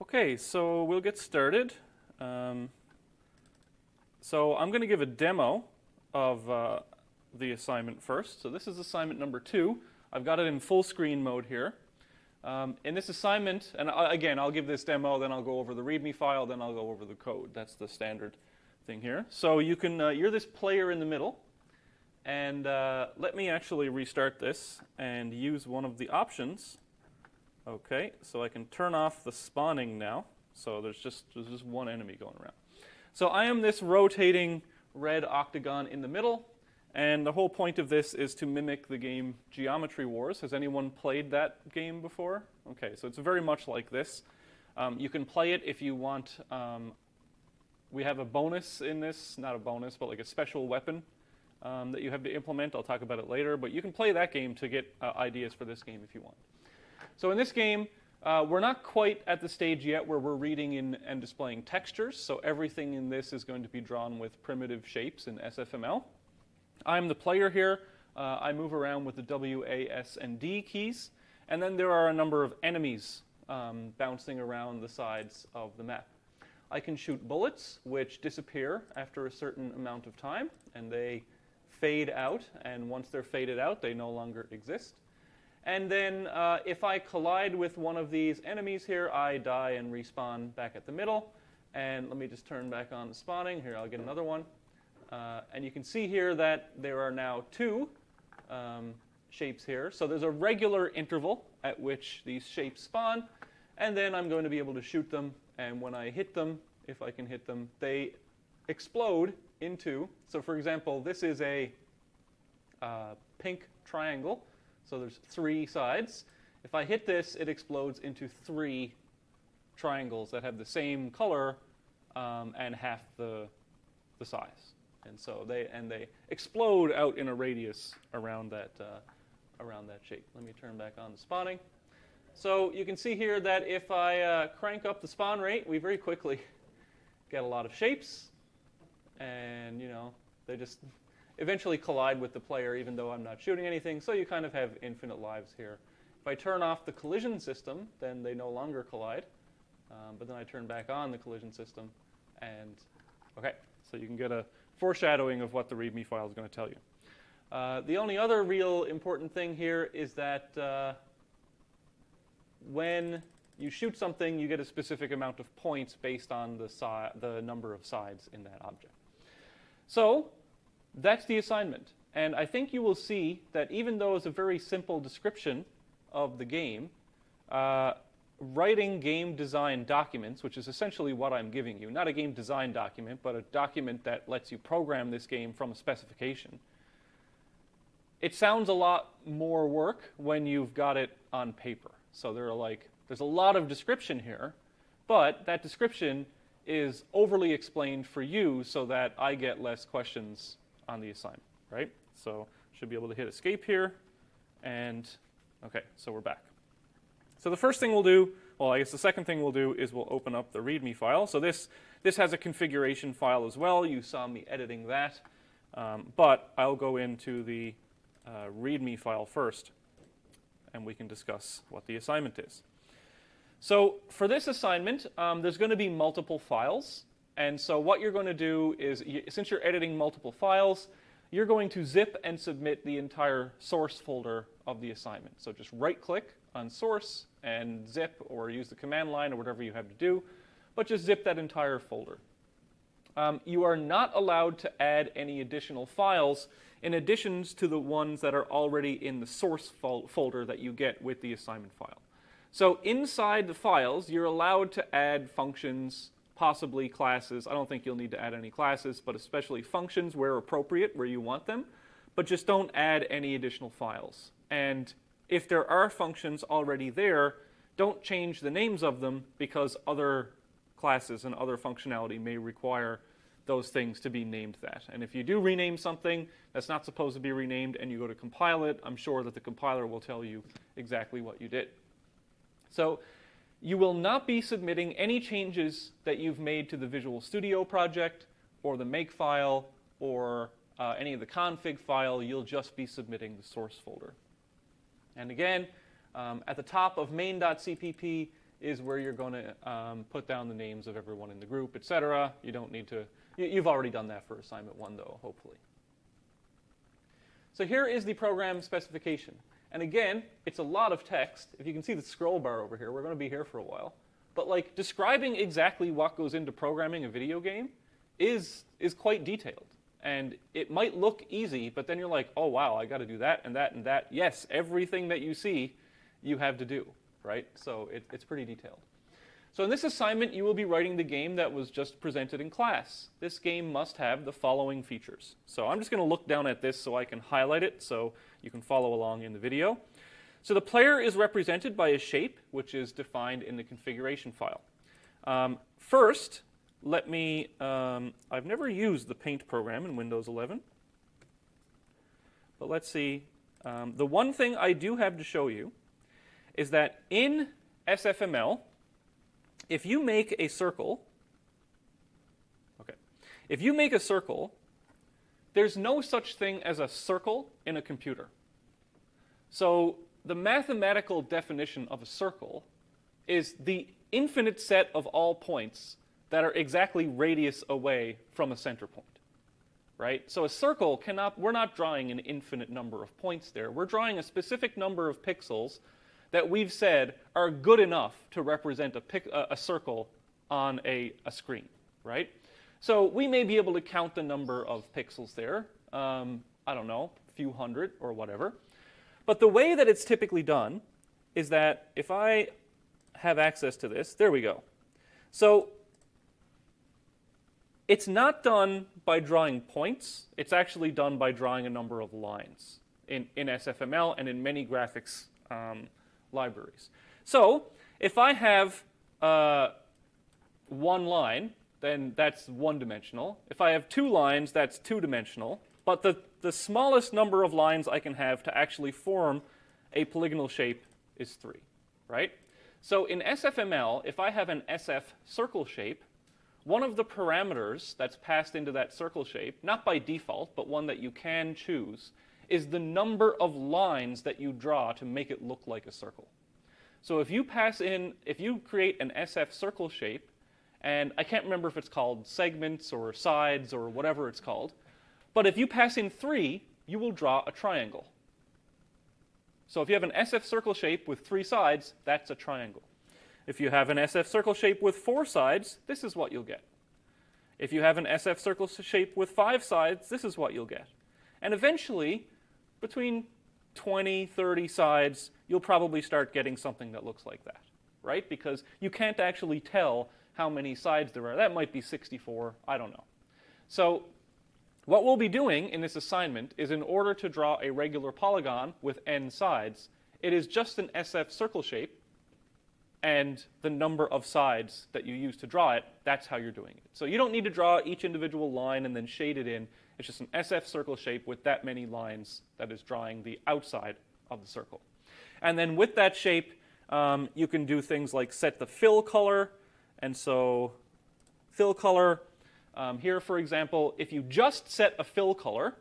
Okay, so we'll get started. So I'm going to give a demo of the assignment first. So this is assignment number 2. I've got it in full screen mode here. In this assignment, and again, I'll give this demo, then I'll go over the README file, then I'll go over the code. That's the standard thing here. So you can, you're this player in the middle, and let me actually restart this and use one of the options. Okay, so I can turn off the spawning now. So there's just one enemy going around. So I am this rotating red octagon in the middle, and the whole point of this is to mimic the game Geometry Wars. Has anyone played that game before? Okay, so it's very much like this. You can play it if you want. We have a bonus in this, not a bonus, but like a special weapon that you have to implement. I'll talk about it later, but you can play that game to get ideas for this game if you want. So in this game, we're not quite at the stage yet where we're reading in and displaying textures. So everything in this is going to be drawn with primitive shapes in SFML. I'm the player here. I move around with the W, A, S, and D keys. And then there are a number of enemies bouncing around the sides of the map. I can shoot bullets, which disappear after a certain amount of time. And they fade out. And once they're faded out, they no longer exist. And then if I collide with one of these enemies here, I die and respawn back at the middle. And let me just turn back on the spawning. Here, I'll get another one. And you can see here that there are now 2 shapes here. So there's a regular interval at which these shapes spawn. And then I'm going to be able to shoot them. And when I hit them, if I can hit them, they explode into. So for example, this is a pink triangle. So there's 3 sides. If I hit this, it explodes into 3 triangles that have the same color and half the size. And so they explode out in a radius around that shape. Let me turn back on the spawning. So you can see here that if I crank up the spawn rate, we very quickly get a lot of shapes, and they just eventually collide with the player even though I'm not shooting anything, so you kind of have infinite lives here. If I turn off the collision system, then they no longer collide, but then I turn back on the collision system, and okay, so you can get a foreshadowing of what the README file is going to tell you. The only other real important thing here is that when you shoot something, you get a specific amount of points based on the number of sides in that object. So that's the assignment. And I think you will see that even though it's a very simple description of the game, writing game design documents, which is essentially what I'm giving you, not a game design document, but a document that lets you program this game from a specification, it sounds a lot more work when you've got it on paper. So there's a lot of description here, but that description is overly explained for you so that I get less questions on the assignment, right? So should be able to hit escape here, and okay, so we're back. So the first thing we'll do, well, I guess the second thing we'll do is we'll open up the README file. So this has a configuration file as well. You saw me editing that, but I'll go into the README file first, and we can discuss what the assignment is. So for this assignment, there's going to be multiple files. And so what you're going to do is, since you're editing multiple files, you're going to zip and submit the entire source folder of the assignment. So just right-click on source and zip, or use the command line or whatever you have to do, but just zip that entire folder. You are not allowed to add any additional files in addition to the ones that are already in the source folder that you get with the assignment file. So inside the files, you're allowed to add functions, possibly classes. I don't think you'll need to add any classes, but especially functions where appropriate, where you want them. But just don't add any additional files. And if there are functions already there, don't change the names of them, because other classes and other functionality may require those things to be named that. And if you do rename something that's not supposed to be renamed and you go to compile it, I'm sure that the compiler will tell you exactly what you did. So you will not be submitting any changes that you've made to the Visual Studio project or the make file or any of the config file. You'll just be submitting the source folder. And again, at the top of main.cpp is where you're going to put down the names of everyone in the group, etc. You don't need to, you've already done that for assignment 1 though, hopefully. So here is the program specification. And again, it's a lot of text. If you can see the scroll bar over here, we're going to be here for a while. But like describing exactly what goes into programming a video game is quite detailed. And it might look easy, but then you're like, oh wow, I got to do that and that and that. Yes, everything that you see, you have to do, right? So it's pretty detailed. So in this assignment, you will be writing the game that was just presented in class. This game must have the following features. So I'm just going to look down at this so I can highlight it so you can follow along in the video. So the player is represented by a shape, which is defined in the configuration file. First, let me, I've never used the Paint program in Windows 11. But let's see. The one thing I do have to show you is that in SFML, if you make a circle, if you make a circle, there's no such thing as a circle in a computer. So the mathematical definition of a circle is the infinite set of all points that are exactly radius away from a center point, right? So a circle cannot, we're not drawing an infinite number of points there. We're drawing a specific number of pixels that we've said are good enough to represent a circle on a screen, right? So we may be able to count the number of pixels there, I don't know, a few hundred or whatever. But the way that it's typically done is that if I have access to this, there we go. So it's not done by drawing points. It's actually done by drawing a number of lines in SFML and in many graphics libraries. So if I have one line, then that's one-dimensional. If I have two lines, that's two-dimensional. But the smallest number of lines I can have to actually form a polygonal shape is 3, right? So in SFML, if I have an SF circle shape, one of the parameters that's passed into that circle shape, not by default, but one that you can choose, is the number of lines that you draw to make it look like a circle. So if you pass in, if you create an SF circle shape, and I can't remember if it's called segments or sides or whatever it's called, but if you pass in 3, you will draw a triangle. So if you have an SF circle shape with 3 sides, that's a triangle. If you have an SF circle shape with 4 sides, this is what you'll get. If you have an SF circle shape with 5 sides, this is what you'll get. And eventually, between 20, 30 sides, you'll probably start getting something that looks like that, right? Because you can't actually tell how many sides there are. That might be 64, I don't know. So what we'll be doing in this assignment is, in order to draw a regular polygon with n sides, it is just an SF circle shape, and the number of sides that you use to draw it, that's how you're doing it. So you don't need to draw each individual line and then shade it in. It's just an SF circle shape with that many lines that is drawing the outside of the circle. And then with that shape, you can do things like set the fill color. And so fill color, here for example, if you just set a fill color,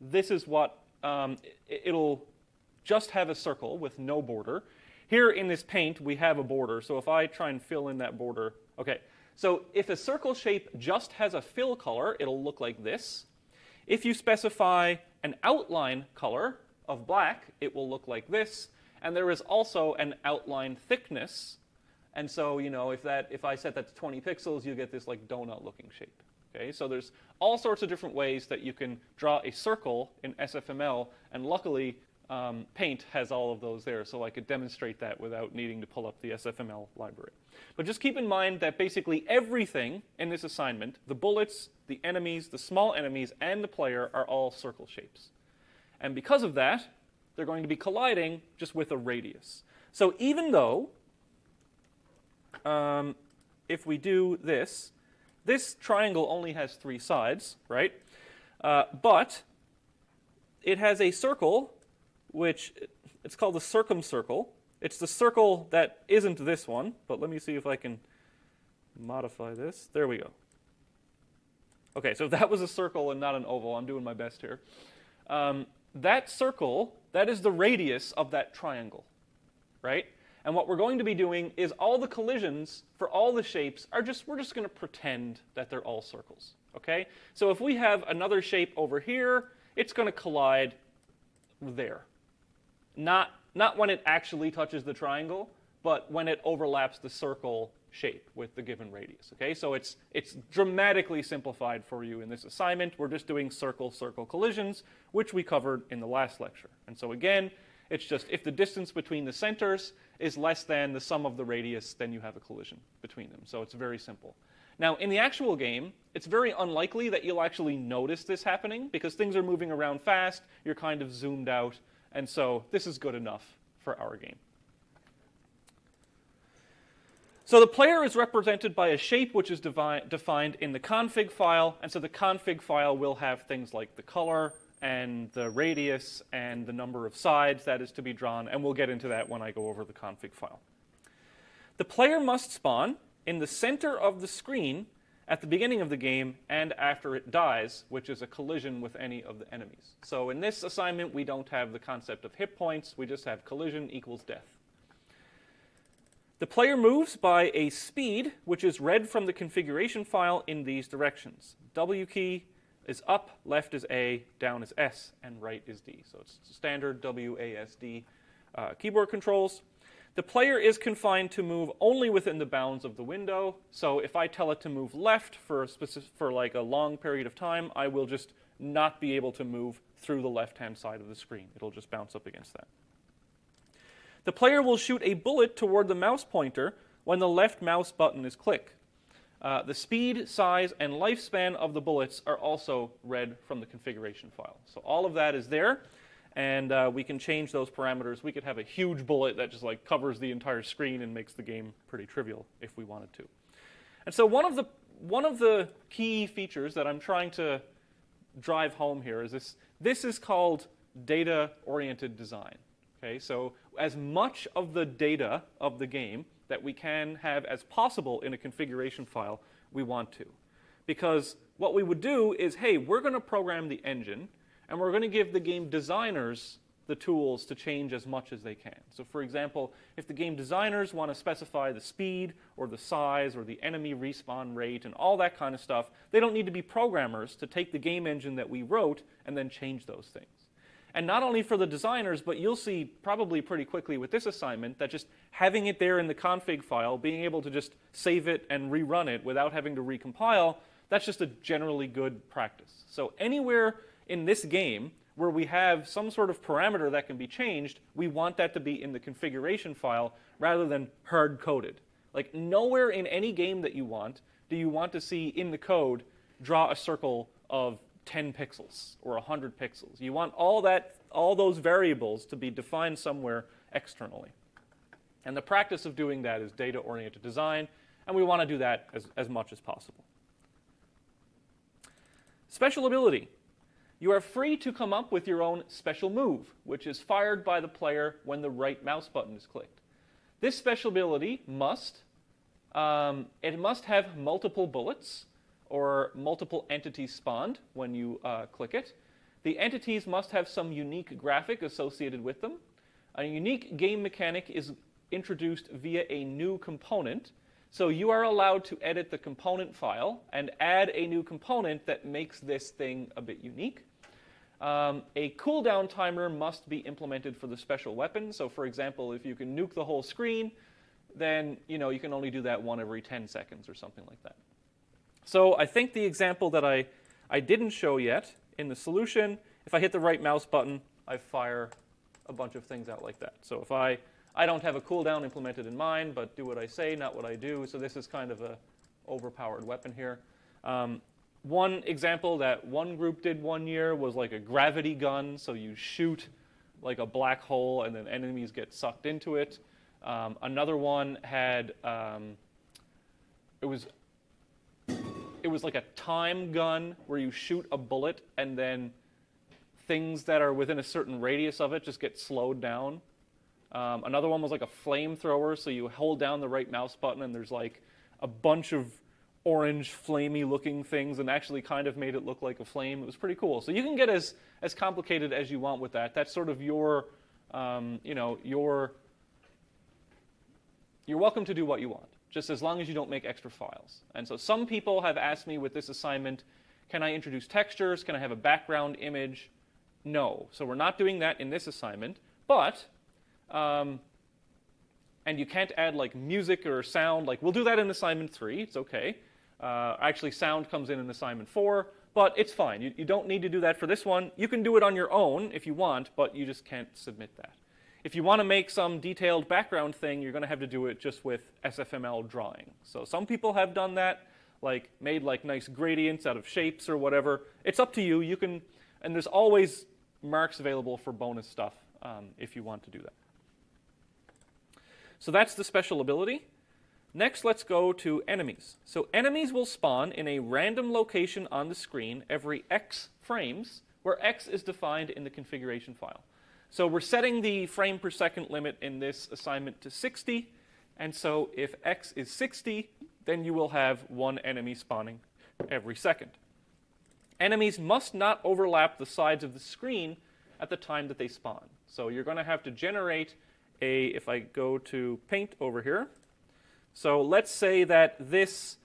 this is what, it'll just have a circle with no border. Here in this paint, we have a border. So if I try and fill in that border, okay. So if a circle shape just has a fill color, it'll look like this. If you specify an outline color of black, it will look like this. And there is also an outline thickness. And so, you know, if I set that to 20 pixels, you get this like donut-looking shape. Okay, so there's all sorts of different ways that you can draw a circle in SFML, and luckily, Paint has all of those there, so I could demonstrate that without needing to pull up the SFML library. But just keep in mind that basically everything in this assignment, the bullets, the enemies, the small enemies, and the player are all circle shapes. And because of that, they're going to be colliding just with a radius. So even though, if we do this, this triangle only has 3 sides, right? But it has a circle, which it's called a circumcircle. It's the circle that isn't this one, but let me see if I can modify this. There we go. Okay, so if that was a circle and not an oval, I'm doing my best here. That circle, that is the radius of that triangle, right? And what we're going to be doing is all the collisions for all the shapes we're just going to pretend that they're all circles. Okay? So if we have another shape over here, it's going to collide there. Not when it actually touches the triangle, but when it overlaps the circle shape with the given radius. Okay? So it's dramatically simplified for you in this assignment. We're just doing circle-circle collisions, which we covered in the last lecture. And so again, it's just if the distance between the centers is less than the sum of the radius, then you have a collision between them. So it's very simple. Now, in the actual game, it's very unlikely that you'll actually notice this happening because things are moving around fast, you're kind of zoomed out, and so this is good enough for our game. So the player is represented by a shape which is defined in the config file, and so the config file will have things like the color and the radius and the number of sides that is to be drawn, and we'll get into that when I go over the config file. The player must spawn in the center of the screen at the beginning of the game and after it dies, which is a collision with any of the enemies. So in this assignment, we don't have the concept of hit points, we just have collision equals death. The player moves by a speed, which is read from the configuration file in these directions. W key is up, left is A, down is S, and right is D. So it's standard WASD keyboard controls. The player is confined to move only within the bounds of the window. So if I tell it to move left for like a long period of time, I will just not be able to move through the left-hand side of the screen. It'll just bounce up against that. The player will shoot a bullet toward the mouse pointer when the left mouse button is clicked. The speed, size, and lifespan of the bullets are also read from the configuration file. So all of that is there, and we can change those parameters. We could have a huge bullet that just like covers the entire screen and makes the game pretty trivial if we wanted to. And so one of the key features that I'm trying to drive home here is this. This is called data-oriented design. Okay, so as much of the data of the game that we can have as possible in a configuration file, we want to. Because what we would do is, hey, we're going to program the engine, and we're going to give the game designers the tools to change as much as they can. So for example, if the game designers want to specify the speed or the size or the enemy respawn rate and all that kind of stuff, they don't need to be programmers to take the game engine that we wrote and then change those things. And not only for the designers, but you'll see probably pretty quickly with this assignment that just having it there in the config file, being able to just save it and rerun it without having to recompile, that's just a generally good practice. So anywhere in this game where we have some sort of parameter that can be changed, we want that to be in the configuration file rather than hard-coded. Like nowhere in any game that you want do you want to see in the code draw a circle of 10 pixels or 100 pixels. You want all those variables to be defined somewhere externally. And the practice of doing that is data-oriented design, and we want to do that as much as possible. Special ability. You are free to come up with your own special move, which is fired by the player when the right mouse button is clicked. This special ability must have multiple bullets or multiple entities spawned when you click it. The entities must have some unique graphic associated with them. A unique game mechanic is introduced via a new component. So you are allowed to edit the component file and add a new component that makes this thing a bit unique. A cooldown timer must be implemented for the special weapon. So for example, if you can nuke the whole screen, then you can only do that one every 10 seconds or something like that. So I think the example that I didn't show yet in the solution, if I hit the right mouse button, I fire a bunch of things out like that. So if I don't have a cooldown implemented in mine, but do what I say, not what I do. So this is kind of a overpowered weapon here. One example that one group did one year was like a gravity gun. So you shoot like a black hole and then enemies get sucked into it. Another one had, it was like a time gun where you shoot a bullet and then things that are within a certain radius of it just get slowed down. Another one was like a flamethrower, so you hold down the right mouse button and there's like a bunch of orange flamey looking things and actually kind of made it look like a flame. It was pretty cool. So you can get as complicated as you want with that. That's sort of your you're welcome to do what you want, just as long as you don't make extra files. And so some people have asked me with this assignment, can I introduce textures? Can I have a background image? No. So we're not doing that in this assignment. But, and you can't add like music or sound. Like we'll do that in assignment 3. It's okay. Actually, sound comes in assignment 4. But it's fine. You don't need to do that for this one. You can do it on your own if you want, but you just can't submit that. If you want to make some detailed background thing, you're going to have to do it just with SFML drawing. So some people have done that, like made like nice gradients out of shapes or whatever. It's up to you. You can, and there's always marks available for bonus stuff if you want to do that. So that's the special ability. Next, let's go to enemies. So enemies will spawn in a random location on the screen every X frames, where X is defined in the configuration file. So we're setting the frame per second limit in this assignment to 60. And so if X is 60, then you will have one enemy spawning every second. Enemies must not overlap the sides of the screen at the time that they spawn. So you're going to have to generate if I go to Paint over here. So let's say that this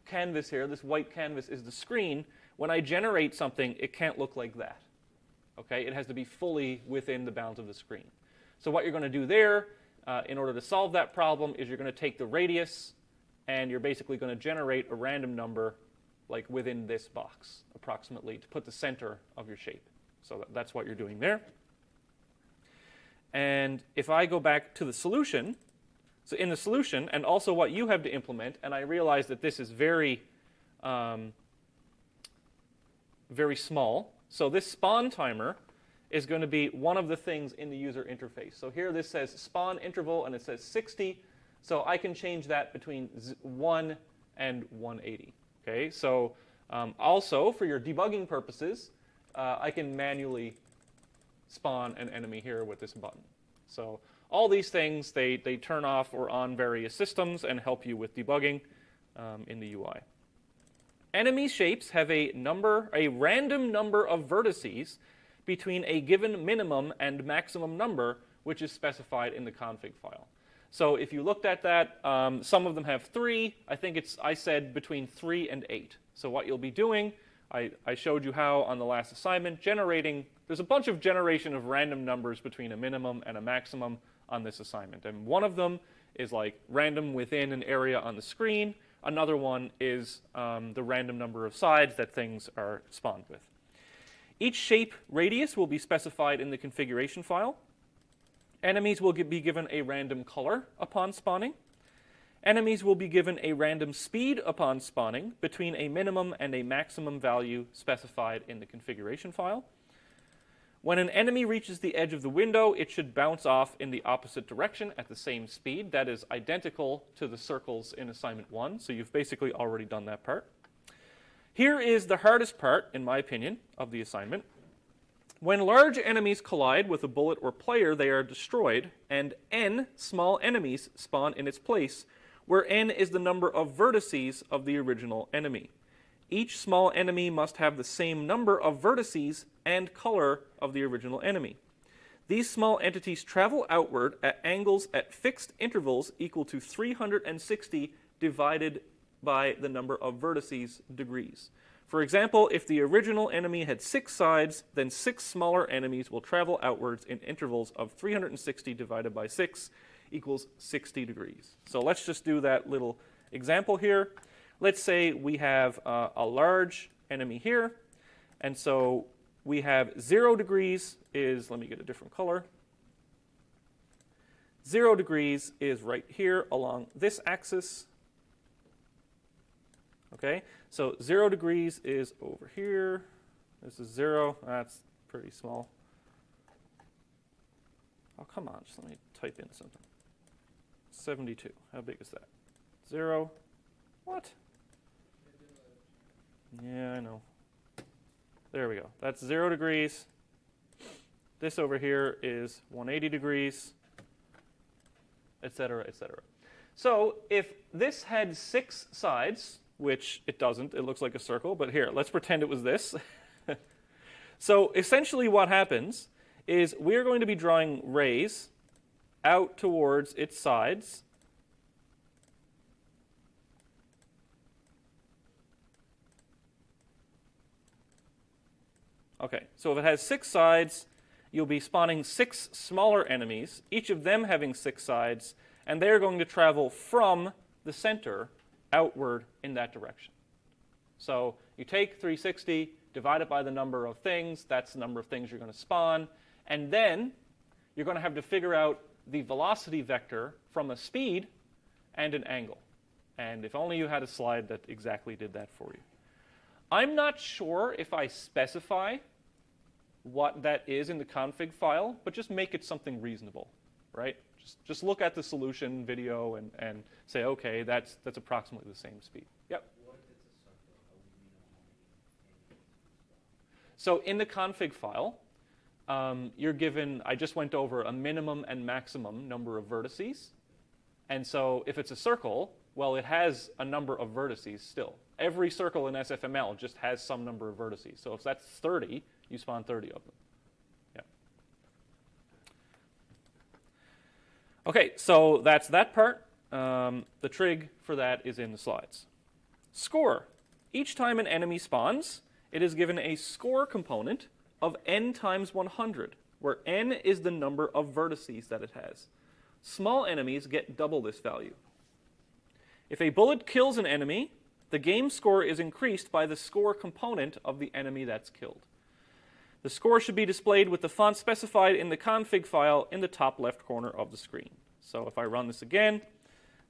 canvas here, this white canvas, is the screen. When I generate something, it can't look like that. Okay? It has to be fully within the bounds of the screen. So what you're going to do there, in order to solve that problem, is you're going to take the radius, and you're basically going to generate a random number like within this box, approximately, to put the center of your shape. So that's what you're doing there. And if I go back to the solution, so in the solution, and also what you have to implement, and I realize that this is very, very small. So this spawn timer is going to be one of the things in the user interface. So here this says spawn interval, and it says 60. So I can change that between 1 and 180. Okay. So also for your debugging purposes, I can manually spawn an enemy here with this button. So all these things, they turn off or on various systems and help you with debugging in the UI. Enemy shapes have a random number of vertices between a given minimum and maximum number, which is specified in the config file. So if you looked at that, some of them have 3. I said between 3 and 8. So what you'll be doing, I showed you how on the last assignment, there's a bunch of generation of random numbers between a minimum and a maximum on this assignment. And one of them is like random within an area on the screen. Another one is the random number of sides that things are spawned with. Each shape radius will be specified in the configuration file. Enemies will be given a random color upon spawning. Enemies will be given a random speed upon spawning between a minimum and a maximum value specified in the configuration file. When an enemy reaches the edge of the window, it should bounce off in the opposite direction at the same speed. That is identical to the circles in assignment 1, so you've basically already done that part. Here is the hardest part, in my opinion, of the assignment. When large enemies collide with a bullet or player, they are destroyed, and n small enemies spawn in its place, where n is the number of vertices of the original enemy. Each small enemy must have the same number of vertices and color of the original enemy. These small entities travel outward at angles at fixed intervals equal to 360 divided by the number of vertices degrees. For example, if the original enemy had 6 sides, then 6 smaller enemies will travel outwards in intervals of 360 divided by 6 equals 60 degrees. So let's just do that little example here. Let's say we have a large enemy here, and so we have 0 degrees is, let me get a different color. 0 degrees is right here along this axis. Okay, so 0 degrees is over here. This is 0. That's pretty small. Oh, come on, just let me type in something. 72. How big is that? 0. What? Yeah, I know. There we go. That's 0 degrees. This over here is 180 degrees, etc., etc. So if this had 6 sides, which it doesn't, it looks like a circle, but here, let's pretend it was this. So essentially what happens is we're going to be drawing rays out towards its sides. Okay, so if it has 6 sides, you'll be spawning 6 smaller enemies, each of them having 6 sides, and they're going to travel from the center outward in that direction. So you take 360, divide it by the number of things, that's the number of things you're going to spawn, and then you're going to have to figure out the velocity vector from a speed and an angle. And if only you had a slide that exactly did that for you. I'm not sure if I specify what that is in the config file, but just make it something reasonable, right? Just look at the solution video and say, okay, that's approximately the same speed. Yep. What if it's a circle? How would we know how many enemies? So in the config file, you're given, I just went over a minimum and maximum number of vertices. And so if it's a circle, well, it has a number of vertices still. Every circle in SFML just has some number of vertices. So if that's 30, you spawn 30 of them. Yeah. Okay, so that's that part. The trig for that is in the slides. Score. Each time an enemy spawns, it is given a score component of n times 100, where n is the number of vertices that it has. Small enemies get double this value. If a bullet kills an enemy, the game score is increased by the score component of the enemy that's killed. The score should be displayed with the font specified in the config file in the top left corner of the screen. So if I run this again,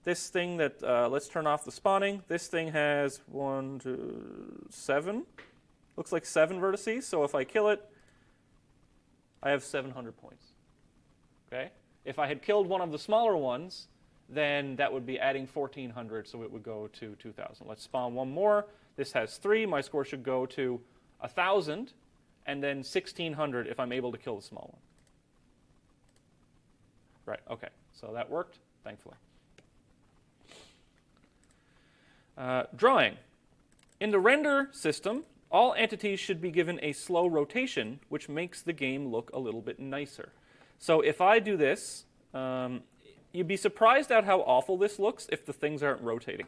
this thing that, let's turn off the spawning. This thing has 1, 2, 7. Looks like 7 vertices. So if I kill it, I have 700 points. Okay? If I had killed one of the smaller ones, then that would be adding 1,400, so it would go to 2,000. Let's spawn one more. This has 3. My score should go to 1,000, and then 1,600 if I'm able to kill the small one. Right, okay. So that worked, thankfully. Drawing. In the render system, all entities should be given a slow rotation, which makes the game look a little bit nicer. So if I do this, you'd be surprised at how awful this looks if the things aren't rotating.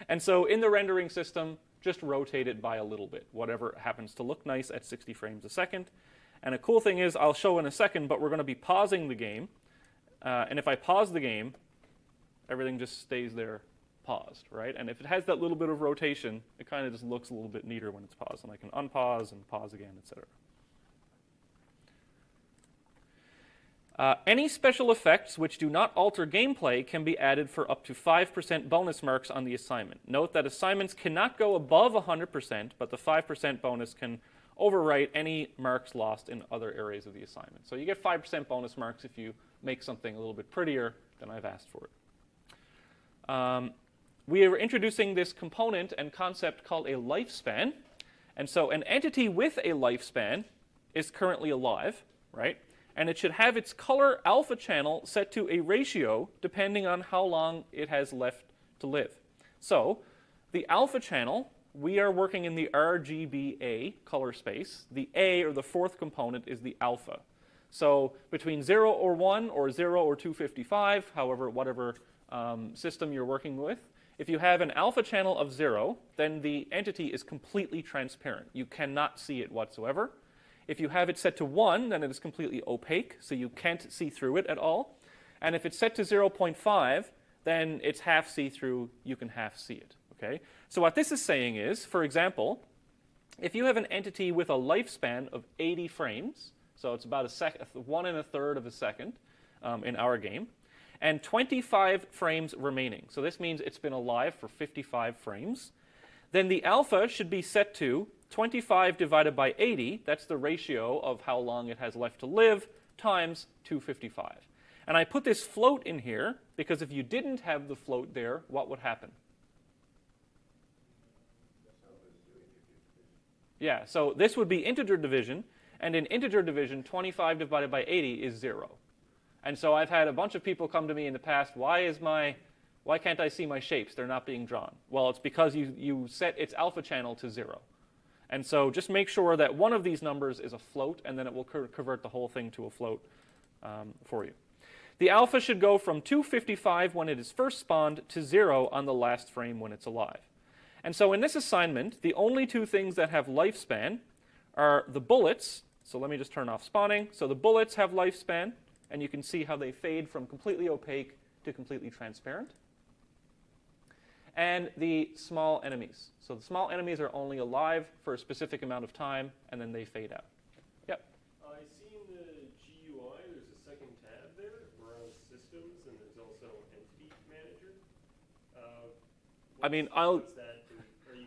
And so in the rendering system, just rotate it by a little bit, whatever happens to look nice at 60 frames a second. And a cool thing is, I'll show in a second, but we're going to be pausing the game. And if I pause the game, everything just stays there paused, right? And if it has that little bit of rotation, it kind of just looks a little bit neater when it's paused. And I can unpause and pause again, etc. Any special effects which do not alter gameplay can be added for up to 5% bonus marks on the assignment. Note that assignments cannot go above 100%, but the 5% bonus can overwrite any marks lost in other areas of the assignment. So you get 5% bonus marks if you make something a little bit prettier than I've asked for it. We are introducing this component and concept called a lifespan. And so an entity with a lifespan is currently alive, right? And it should have its color alpha channel set to a ratio depending on how long it has left to live. So the alpha channel, we are working in the RGBA color space. The A, or the fourth component, is the alpha. So between 0 or 1 or 0 or 255, however, whatever system you're working with, if you have an alpha channel of 0, then the entity is completely transparent. You cannot see it whatsoever. If you have it set to 1, then it is completely opaque, so you can't see through it at all. And if it's set to 0.5, then it's half see-through, you can half see it. Okay? So what this is saying is, for example, if you have an entity with a lifespan of 80 frames, so it's about 1 1/3 of a second in our game, and 25 frames remaining, so this means it's been alive for 55 frames, then the alpha should be set to 25 divided by 80, that's the ratio of how long it has left to live, times 255. And I put this float in here because if you didn't have the float there, what would happen? Yeah, so this would be integer division, and in integer division, 25 divided by 80 is 0. And so I've had a bunch of people come to me in the past, why can't I see my shapes? They're not being drawn. Well, it's because you set its alpha channel to 0. And so just make sure that one of these numbers is a float, and then it will convert the whole thing to a float for you. The alpha should go from 255 when it is first spawned to 0 on the last frame when it's alive. And so in this assignment, the only two things that have lifespan are the bullets. So let me just turn off spawning. So the bullets have lifespan, and you can see how they fade from completely opaque to completely transparent. And the small enemies. So the small enemies are only alive for a specific amount of time, and then they fade out. Yep? I see in the GUI there's a second tab there around systems, and there's also entity manager. I mean, What's that?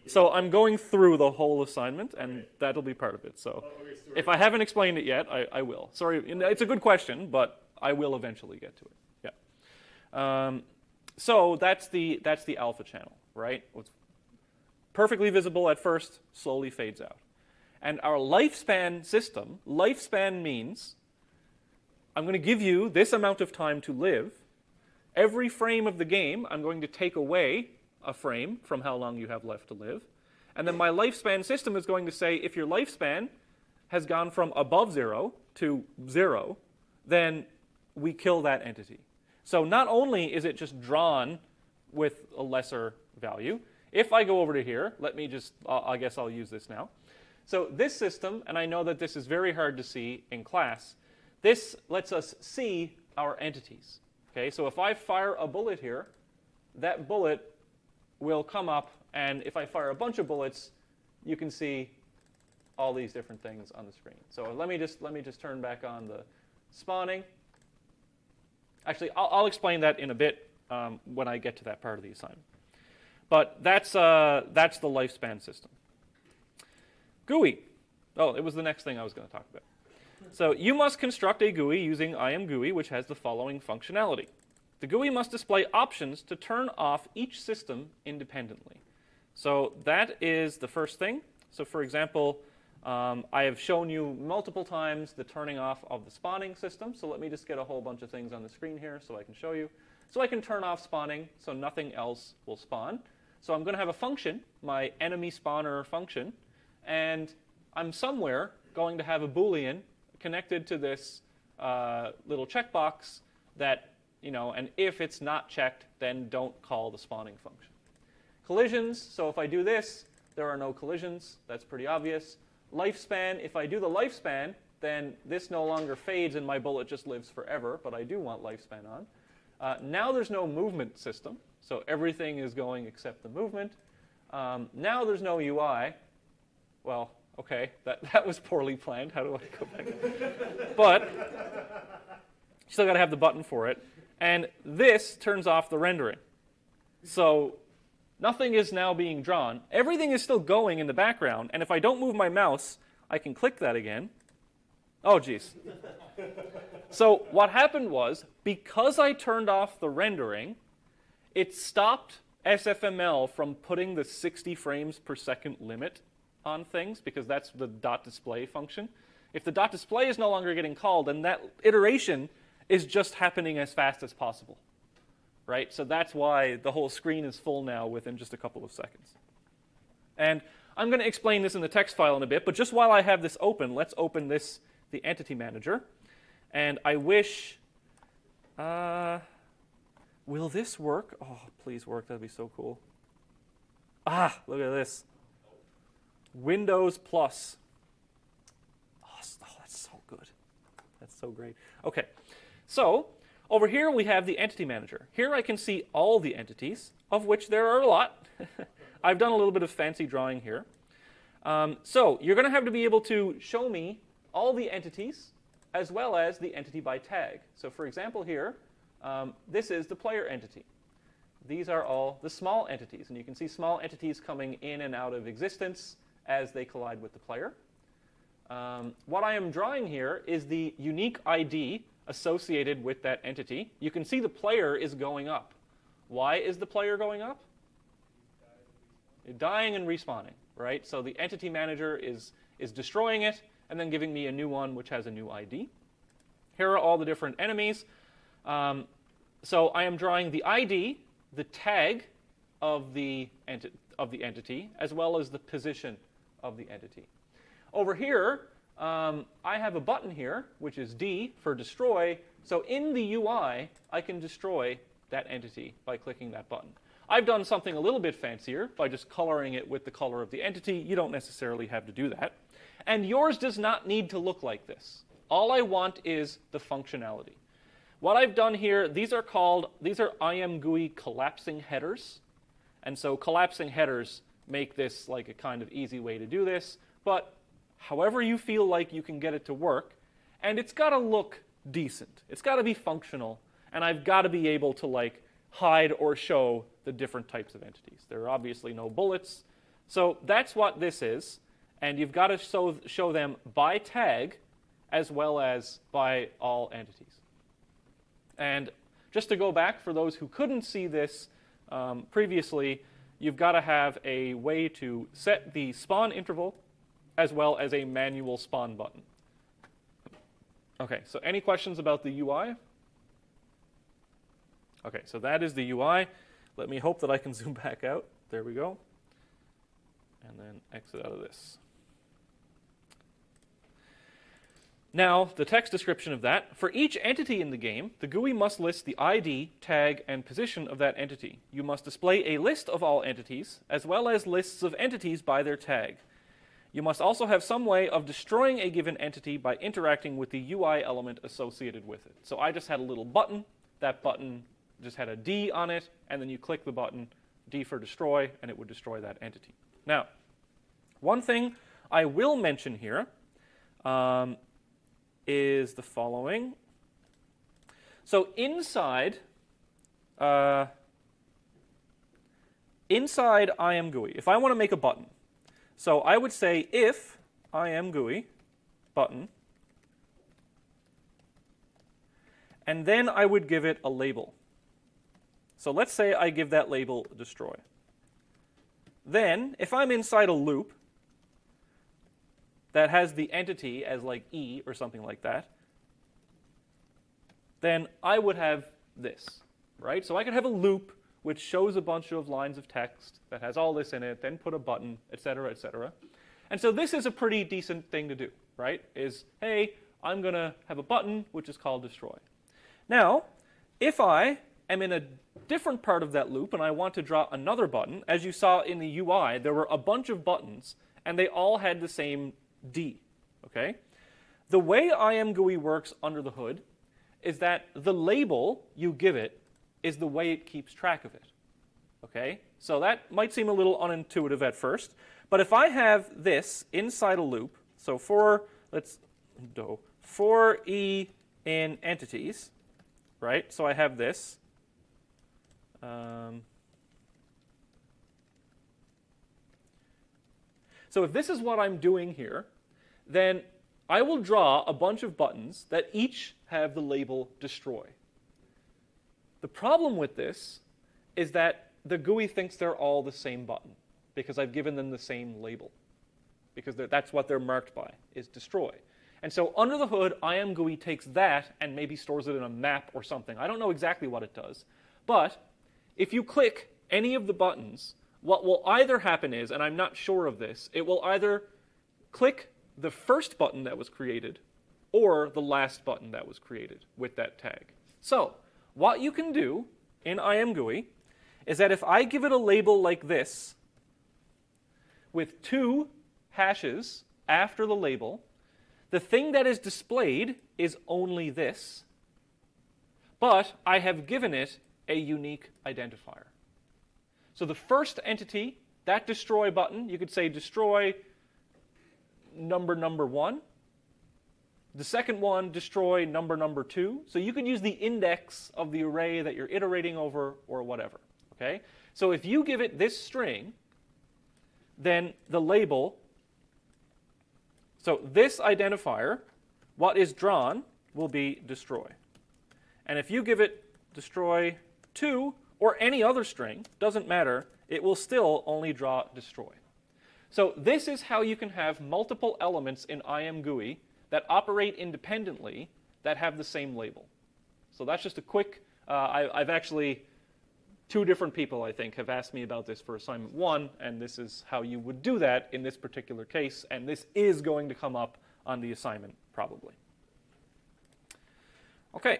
So I'm going through the whole assignment, and okay. That'll be part of it. So okay, if I haven't explained it yet, I will. Sorry, it's a good question, but I will eventually get to it. Yeah. So that's the alpha channel, right? It's perfectly visible at first, slowly fades out. And our lifespan system, lifespan means I'm going to give you this amount of time to live. Every frame of the game, I'm going to take away a frame from how long you have left to live. And then my lifespan system is going to say if your lifespan has gone from above 0 to 0, then we kill that entity. So not only is it just drawn with a lesser value, if I go over to here, let me just, I guess I'll use this now. So this system, and I know that this is very hard to see in class, this lets us see our entities. Okay, so if I fire a bullet here, that bullet will come up, and if I fire a bunch of bullets, you can see all these different things on the screen. So let me just turn back on the spawning. Actually, I'll explain that in a bit when I get to that part of the assignment. But that's the lifespan system. GUI. Oh, it was the next thing I was going to talk about. So you must construct a GUI using IMGUI, which has the following functionality. The GUI must display options to turn off each system independently. So that is the first thing. So for example, I have shown you multiple times the turning off of the spawning system. So let me just get a whole bunch of things on the screen here so I can show you. So I can turn off spawning so nothing else will spawn. So I'm going to have a function, my enemy spawner function, and I'm somewhere going to have a Boolean connected to this little checkbox that, and if it's not checked, then don't call the spawning function. Collisions, so if I do this, there are no collisions. That's pretty obvious. Lifespan, if I do the lifespan, then this no longer fades and my bullet just lives forever, but I do want lifespan on. Now there's no movement system, so everything is going except the movement. Now there's no UI. Well, okay, that was poorly planned. How do I go back? But you still got to have the button for it. And this turns off the rendering. So nothing is now being drawn. Everything is still going in the background. And if I don't move my mouse, I can click that again. Oh, geez. So what happened was, because I turned off the rendering, it stopped SFML from putting the 60 frames per second limit on things, because that's the .display function. If the .display is no longer getting called, then that iteration is just happening as fast as possible, right? So that's why the whole screen is full now within just a couple of seconds. And I'm going to explain this in the text file in a bit, but just while I have this open, let's open the entity manager. And I wish, will this work? Oh, please work, that'd be so cool. Ah, look at this. Windows Plus. Oh, that's so good. That's so great. Okay. So over here we have the entity manager. Here I can see all the entities, of which there are a lot. I've done a little bit of fancy drawing here. So you're going to have to be able to show me all the entities as well as the entity by tag. So for example here, this is the player entity. These are all the small entities, and you can see small entities coming in and out of existence as they collide with the player. What I am drawing here is the unique ID associated with that entity. You can see the player is going up. Why is the player going up? Dying and respawning, right? So the entity manager is destroying it and then giving me a new one which has a new ID. Here are all the different enemies. So I am drawing the ID, the tag of the entity, as well as the position of the entity. Over here, I have a button here, which is D for destroy. So in the UI, I can destroy that entity by clicking that button. I've done something a little bit fancier by just coloring it with the color of the entity. You don't necessarily have to do that. And yours does not need to look like this. All I want is the functionality. What I've done here, these are IMGUI collapsing headers. And so collapsing headers make this like a kind of easy way to do this. But however you feel like you can get it to work, and it's got to look decent. It's got to be functional, and I've got to be able to like hide or show the different types of entities. There are obviously no bullets. So that's what this is, and you've got to show them by tag as well as by all entities. And just to go back, for those who couldn't see this previously, you've got to have a way to set the spawn interval as well as a manual spawn button. Okay, so any questions about the UI? Okay, so that is the UI. Let me hope that I can zoom back out. There we go. And then exit out of this. Now, the text description of that. For each entity in the game, the GUI must list the ID, tag, and position of that entity. You must display a list of all entities, as well as lists of entities by their tag. You must also have some way of destroying a given entity by interacting with the UI element associated with it. So I just had a little button. That button just had a D on it, and then you click the button, D for destroy, and it would destroy that entity. Now, one thing I will mention here is the following. So inside IMGUI, if I want to make a button, so I would say if IMGUI button, and then I would give it a label. So let's say I give that label destroy. Then, if I'm inside a loop that has the entity as like E or something like that, then I would have this, right? So I could have a loop which shows a bunch of lines of text that has all this in it, then put a button, etc., etc. And so this is a pretty decent thing to do, right? Is, hey, I'm going to have a button which is called destroy. Now, if I am in a different part of that loop and I want to draw another button, as you saw in the UI, there were a bunch of buttons and they all had the same D, okay? The way IMGUI works under the hood is that the label you give it is the way it keeps track of it, okay? So that might seem a little unintuitive at first, but if I have this inside a loop, so for E in entities, right? So I have this. So if this is what I'm doing here, then I will draw a bunch of buttons that each have the label destroy. The problem with this is that the GUI thinks they're all the same button because I've given them the same label, because that's what they're marked by, is destroy. And so under the hood, IMGUI takes that and maybe stores it in a map or something. I don't know exactly what it does. But if you click any of the buttons, what will either happen is, and I'm not sure of this, it will either click the first button that was created or the last button that was created with that tag. So what you can do in IMGUI is that if I give it a label like this with 2 hashes after the label, the thing that is displayed is only this, but I have given it a unique identifier. So the first entity, that destroy button, you could say destroy number 1. The second one, destroy number 2. So you could use the index of the array that you're iterating over or whatever. Okay? So if you give it this string, then the label, so this identifier, what is drawn will be destroy. And if you give it destroy 2 or any other string, doesn't matter, it will still only draw destroy. So this is how you can have multiple elements in IMGUI that operate independently that have the same label. So that's just a quick, I've actually 2 different people, I think, have asked me about this for assignment 1, and this is how you would do that in this particular case, and this is going to come up on the assignment probably. Okay.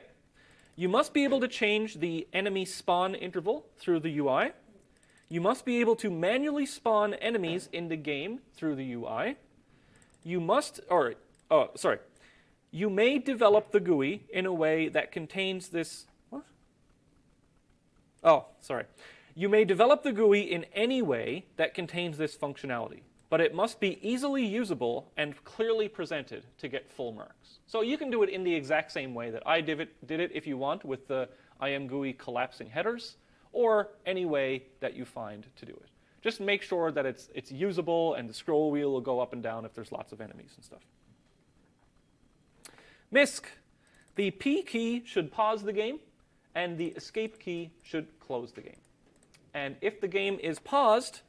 You must be able to change the enemy spawn interval through the UI. You must be able to manually spawn enemies in the game through the UI. You may develop the GUI in a way that contains this. What? Oh, sorry. You may develop the GUI in any way that contains this functionality, but it must be easily usable and clearly presented to get full marks. So you can do it in the exact same way that I did it if you want, with the IMGUI collapsing headers, or any way that you find to do it. Just make sure that it's usable and the scroll wheel will go up and down if there's lots of enemies and stuff. MISC. The P key should pause the game, and the escape key should close the game. And if the game is paused,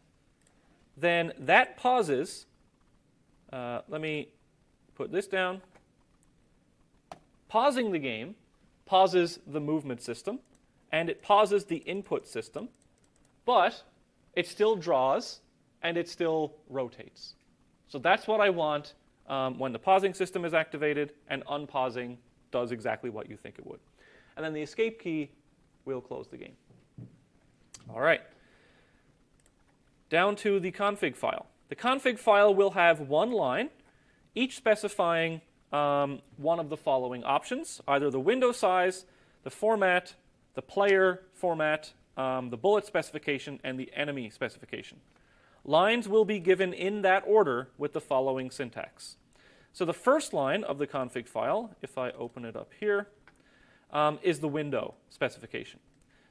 then that pauses. Let me put this down. Pausing the game pauses the movement system, and it pauses the input system, but it still draws and it still rotates. So that's what I want when the pausing system is activated, and unpausing does exactly what you think it would. And then the escape key will close the game. All right. Down to the config file. The config file will have one line, each specifying one of the following options: either the window size, the format, the player format, the bullet specification, and the enemy specification. Lines will be given in that order with the following syntax. So the first line of the config file, if I open it up here, is the window specification.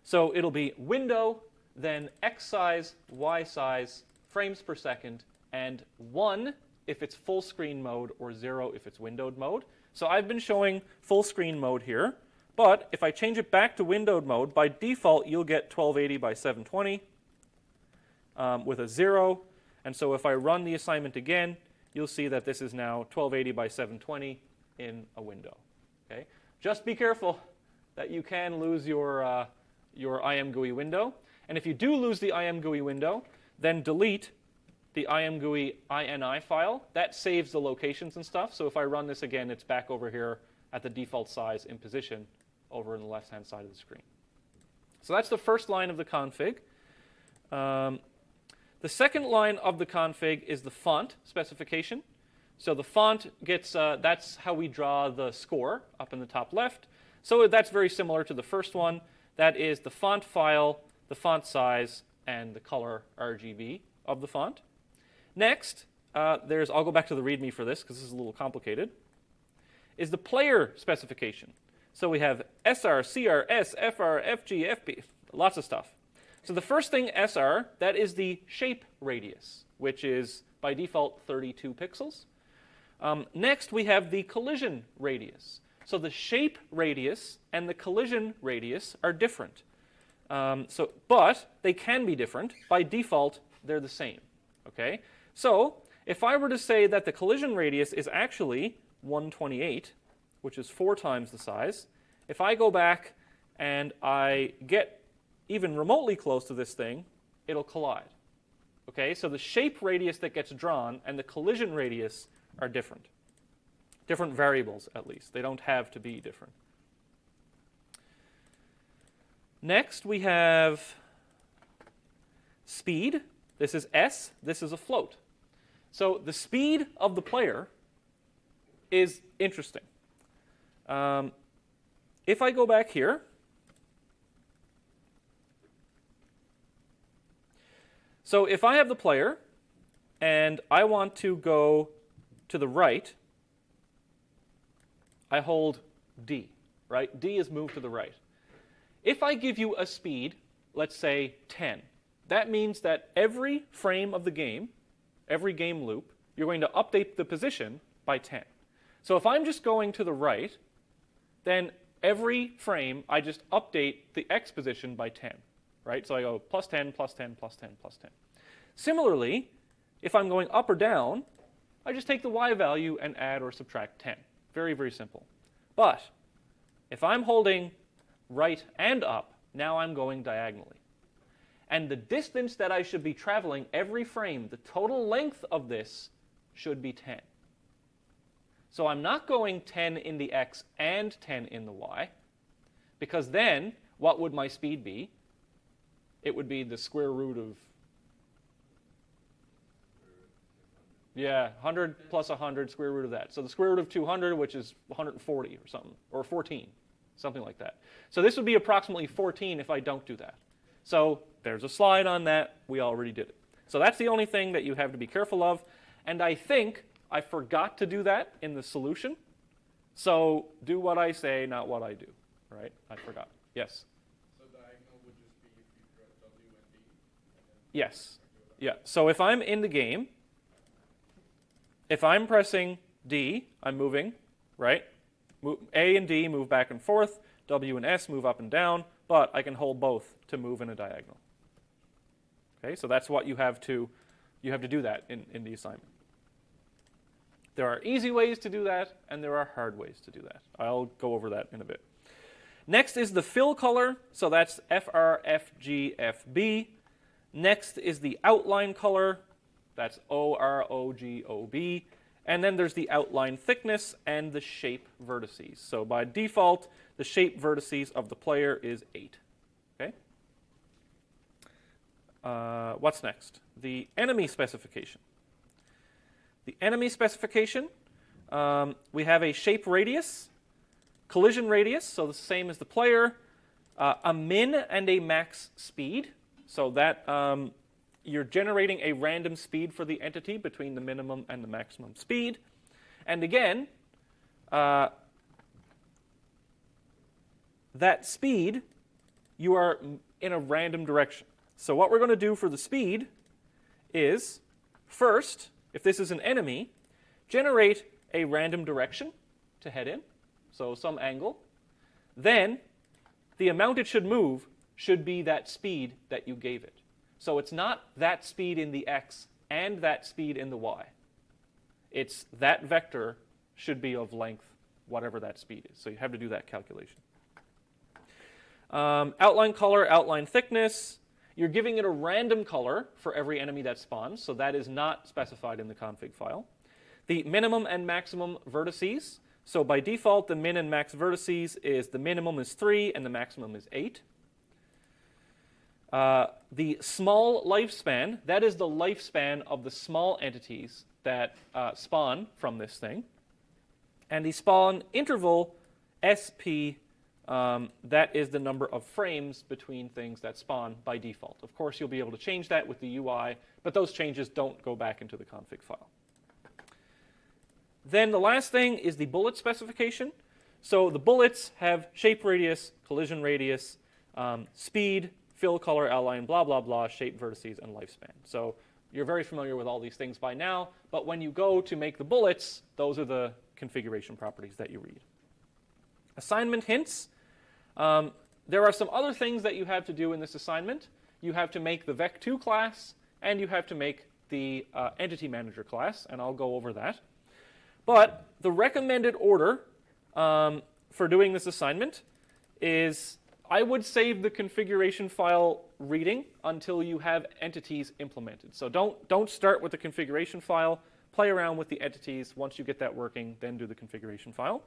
So it'll be window, then X size, Y size, frames per second, and 1 if it's full screen mode, or 0 if it's windowed mode. So I've been showing full screen mode here, but if I change it back to windowed mode, by default you'll get 1280 by 720 with a 0. And so if I run the assignment again, you'll see that this is now 1280 by 720 in a window. Okay? Just be careful that you can lose your IMGUI window. And if you do lose the IMGUI window, then delete the IMGUI INI file. That saves the locations and stuff. So if I run this again, it's back over here at the default size in position over on the left-hand side of the screen. So that's the first line of the config. The second line of the config is the font specification. So the font gets, that's how we draw the score up in the top left. So that's very similar to the first one. That is the font file, the font size, and the color RGB of the font. Next, I'll go back to the README for this because this is a little complicated, is the player specification. So we have SR, CR, S, FR, FG, FP, lots of stuff. So the first thing, SR, that is the shape radius, which is by default 32 pixels. Next, we have the collision radius. So the shape radius and the collision radius are different. But they can be different. By default, they're the same. Okay? So if I were to say that the collision radius is actually 128, which is 4 times the size, if I go back and I get even remotely close to this thing, it'll collide. Okay? So the shape radius that gets drawn and the collision radius are different. Different variables, at least. They don't have to be different. Next, we have speed. This is S. This is a float. So the speed of the player is interesting. If I go back here, so if I have the player and I want to go to the right, I hold D, right? D is moved to the right. If I give you a speed, let's say 10, that means that every frame of the game, every game loop, you're going to update the position by 10. So if I'm just going to the right, then every frame I just update the X position by 10, right? So I go plus 10, plus 10, plus 10, plus 10. Similarly, if I'm going up or down, I just take the Y value and add or subtract 10. Very, very simple. But if I'm holding right and up, now I'm going diagonally. And the distance that I should be traveling every frame, the total length of this, should be 10. So I'm not going 10 in the x and 10 in the y, because then what would my speed be? It would be the square root of, 100 plus 100, square root of that. So the square root of 200, which is 140 or something, or 14, something like that. So this would be approximately 14 if I don't do that. So there's a slide on that. We already did it. So that's the only thing that you have to be careful of. And I think I forgot to do that in the solution. So do what I say, not what I do. Right? I forgot. Yes? So diagonal would just be if you draw W and D? And then Yes. Yeah. So if I'm in the game, if I'm pressing D, I'm moving, right? A and D move back and forth. W and S move up and down. But I can hold both to move in a diagonal. Okay, so that's what you have to do that in the assignment. There are easy ways to do that, and there are hard ways to do that. I'll go over that in a bit. Next is the fill color, so that's FR, FG, FB. Next is the outline color, that's OR, OG, OB. And then there's the outline thickness and the shape vertices. So by default, the shape vertices of the player is 8. Okay. What's next? The enemy specification. The enemy specification, we have a shape radius, collision radius, so the same as the player, a min and a max speed, so that you're generating a random speed for the entity between the minimum and the maximum speed. And again, that speed, you are in a random direction. So what we're going to do for the speed is, first, if this is an enemy, generate a random direction to head in, so some angle. Then the amount it should move should be that speed that you gave it. So it's not that speed in the x and that speed in the y. It's that vector should be of length, whatever that speed is. So you have to do that calculation. Outline color, outline thickness. You're giving it a random color for every enemy that spawns, so that is not specified in the config file. The minimum and maximum vertices. So by default, the min and max vertices is the minimum is 3 and the maximum is 8. The small lifespan, that is the lifespan of the small entities that spawn from this thing. And the spawn interval, SP, that is the number of frames between things that spawn by default. Of course, you'll be able to change that with the UI, but those changes don't go back into the config file. Then the last thing is the bullet specification. So the bullets have shape radius, collision radius, speed, fill color, outline, blah, blah, blah, shape vertices, and lifespan. So you're very familiar with all these things by now, but when you go to make the bullets, those are the configuration properties that you read. Assignment hints. There are some other things that you have to do in this assignment. You have to make the Vec2 class, and you have to make the Entity Manager class, and I'll go over that. But the recommended order for doing this assignment is I would save the configuration file reading until you have entities implemented. So don't start with the configuration file. Play around with the entities. Once you get that working, then do the configuration file.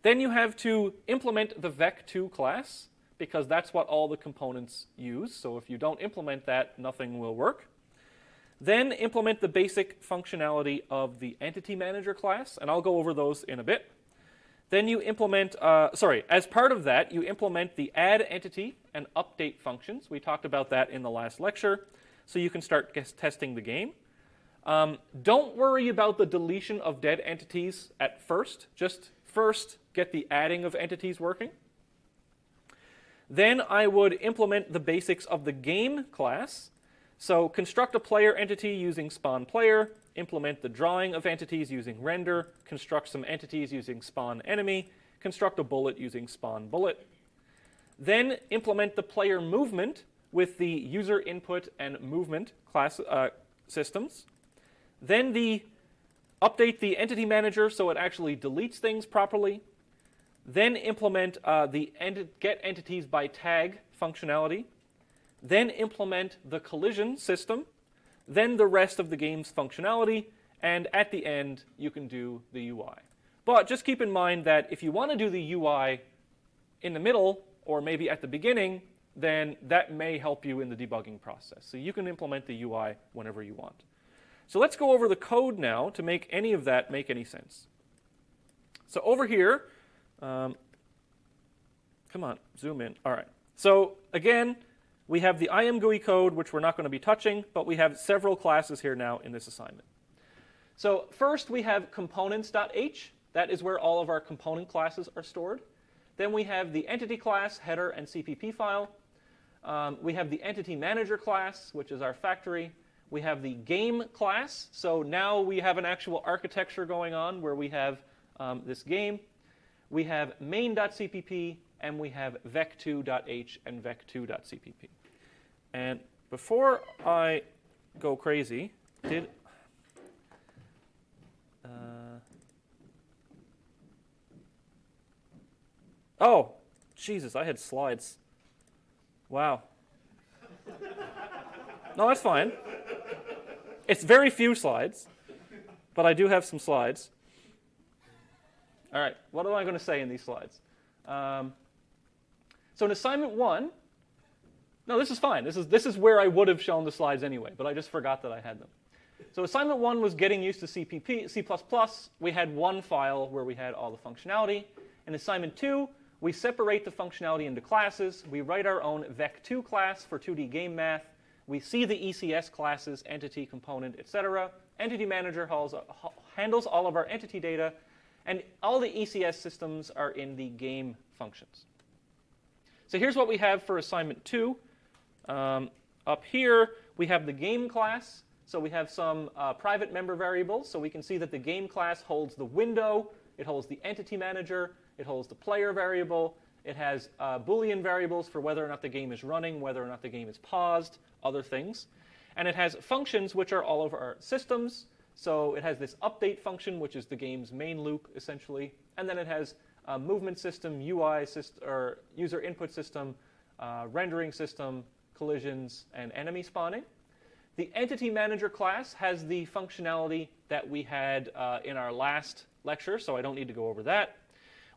Then you have to implement the Vec2 class, because that's what all the components use. So if you don't implement that, nothing will work. Then implement the basic functionality of the Entity Manager class, and I'll go over those in a bit. Then you implement, as part of that, you implement the add entity and update functions. We talked about that in the last lecture, so you can start testing the game. Don't worry about the deletion of dead entities at first. Just first get the adding of entities working. Then I would implement the basics of the game class. So construct a player entity using spawn player, implement the drawing of entities using render, construct some entities using spawn enemy, construct a bullet using spawn bullet. Then implement the player movement with the user input and movement class systems. Then update the entity manager so it actually deletes things properly. Then implement the get entities by tag functionality. then implement the collision system, then the rest of the game's functionality, and at the end, you can do the UI. But just keep in mind that if you want to do the UI in the middle, or maybe at the beginning, then that may help you in the debugging process. So you can implement the UI whenever you want. So let's go over the code now to make any of that make any sense. So over here, come on, zoom in. All right. So again, we have the IMGUI code, which we're not going to be touching, but we have several classes here now in this assignment. So first we have components.h. That is where all of our component classes are stored. Then we have the entity class, header, and CPP file. We have the entity manager class, which is our factory. We have the game class. So now we have an actual architecture going on where we have this game. We have main.cpp, and we have vec2.h and vec2.cpp. And before I go crazy, oh, Jesus, I had slides. Wow. No, that's fine. It's very few slides, but I do have some slides. All right, what am I going to say in these slides? So in assignment 1, no, this is fine. This is where I would have shown the slides anyway, but I just forgot that I had them. So assignment 1 was getting used to C++. We had one file where we had all the functionality. In assignment 2, we separate the functionality into classes. We write our own vec2 class for 2D game math. We see the ECS classes, entity, component, etc. Entity manager handles all of our entity data, and all the ECS systems are in the game functions. So here's what we have for assignment 2. Up here, we have the game class. So we have some private member variables. So we can see that the game class holds the window, it holds the entity manager, it holds the player variable, it has Boolean variables for whether or not the game is running, whether or not the game is paused, other things. And it has functions, which are all of our systems. So it has this update function, which is the game's main loop, essentially. And then it has a movement system, UI system, or user input system, rendering system, collisions, and enemy spawning. The entity manager class has the functionality that we had in our last lecture, so I don't need to go over that.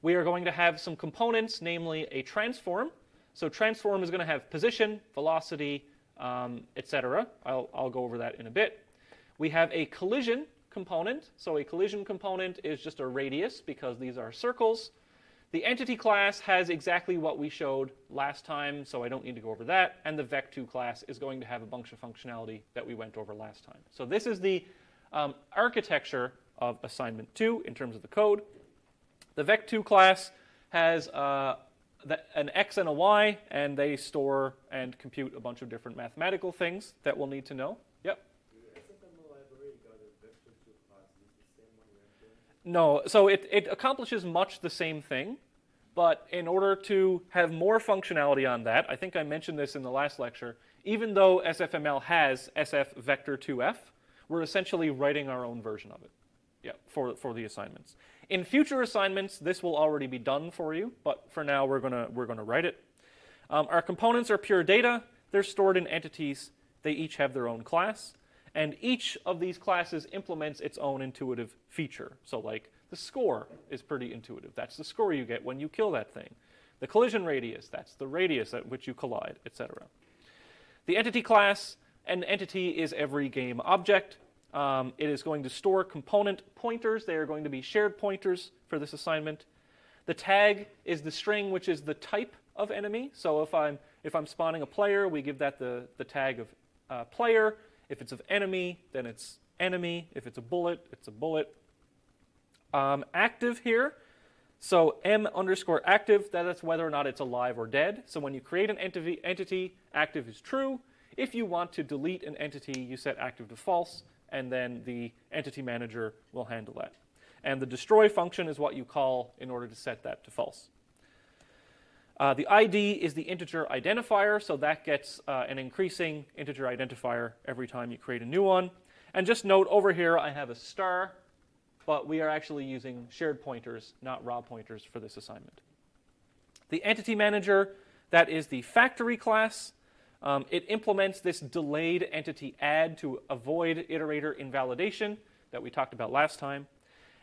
We are going to have some components, namely a transform. So transform is going to have position, velocity, etc. I'll go over that in a bit. We have a collision component. So a collision component is just a radius because these are circles. The entity class has exactly what we showed last time, so I don't need to go over that. And the vec2 class is going to have a bunch of functionality that we went over last time. So this is the architecture of assignment 2 in terms of the code. The vec2 class has an x and a y, and they store and compute a bunch of different mathematical things that we'll need to know. Yep? The SFML library got a vec2 class. Is it the same one we have here? No, so it accomplishes much the same thing, but in order to have more functionality on that, I think I mentioned this in the last lecture, even though SFML has SF vector 2f, we're essentially writing our own version of it. Yeah, for the assignments. In future assignments, this will already be done for you, but for now we're gonna write it. Our components are pure data. They're stored in entities. They each have their own class, and each of these classes implements its own intuitive feature. So like the score is pretty intuitive. That's the score you get when you kill that thing. The collision radius, that's the radius at which you collide, etc. The entity class, an entity is every game object. It is going to store component pointers. They are going to be shared pointers for this assignment. The tag is the string, which is the type of enemy. So if I'm spawning a player, we give that the tag of player. If it's of enemy, then it's enemy. If it's a bullet, it's a bullet. Active here. So m_active, that's whether or not it's alive or dead. So when you create an entity, active is true. If you want to delete an entity, you set active to false, and then the entity manager will handle that. And the destroy function is what you call in order to set that to false. The ID is the integer identifier, so that gets an increasing integer identifier every time you create a new one. And just note over here I have a star, but we are actually using shared pointers, not raw pointers for this assignment. The entity manager, that is the factory class. It implements this delayed entity add to avoid iterator invalidation that we talked about last time.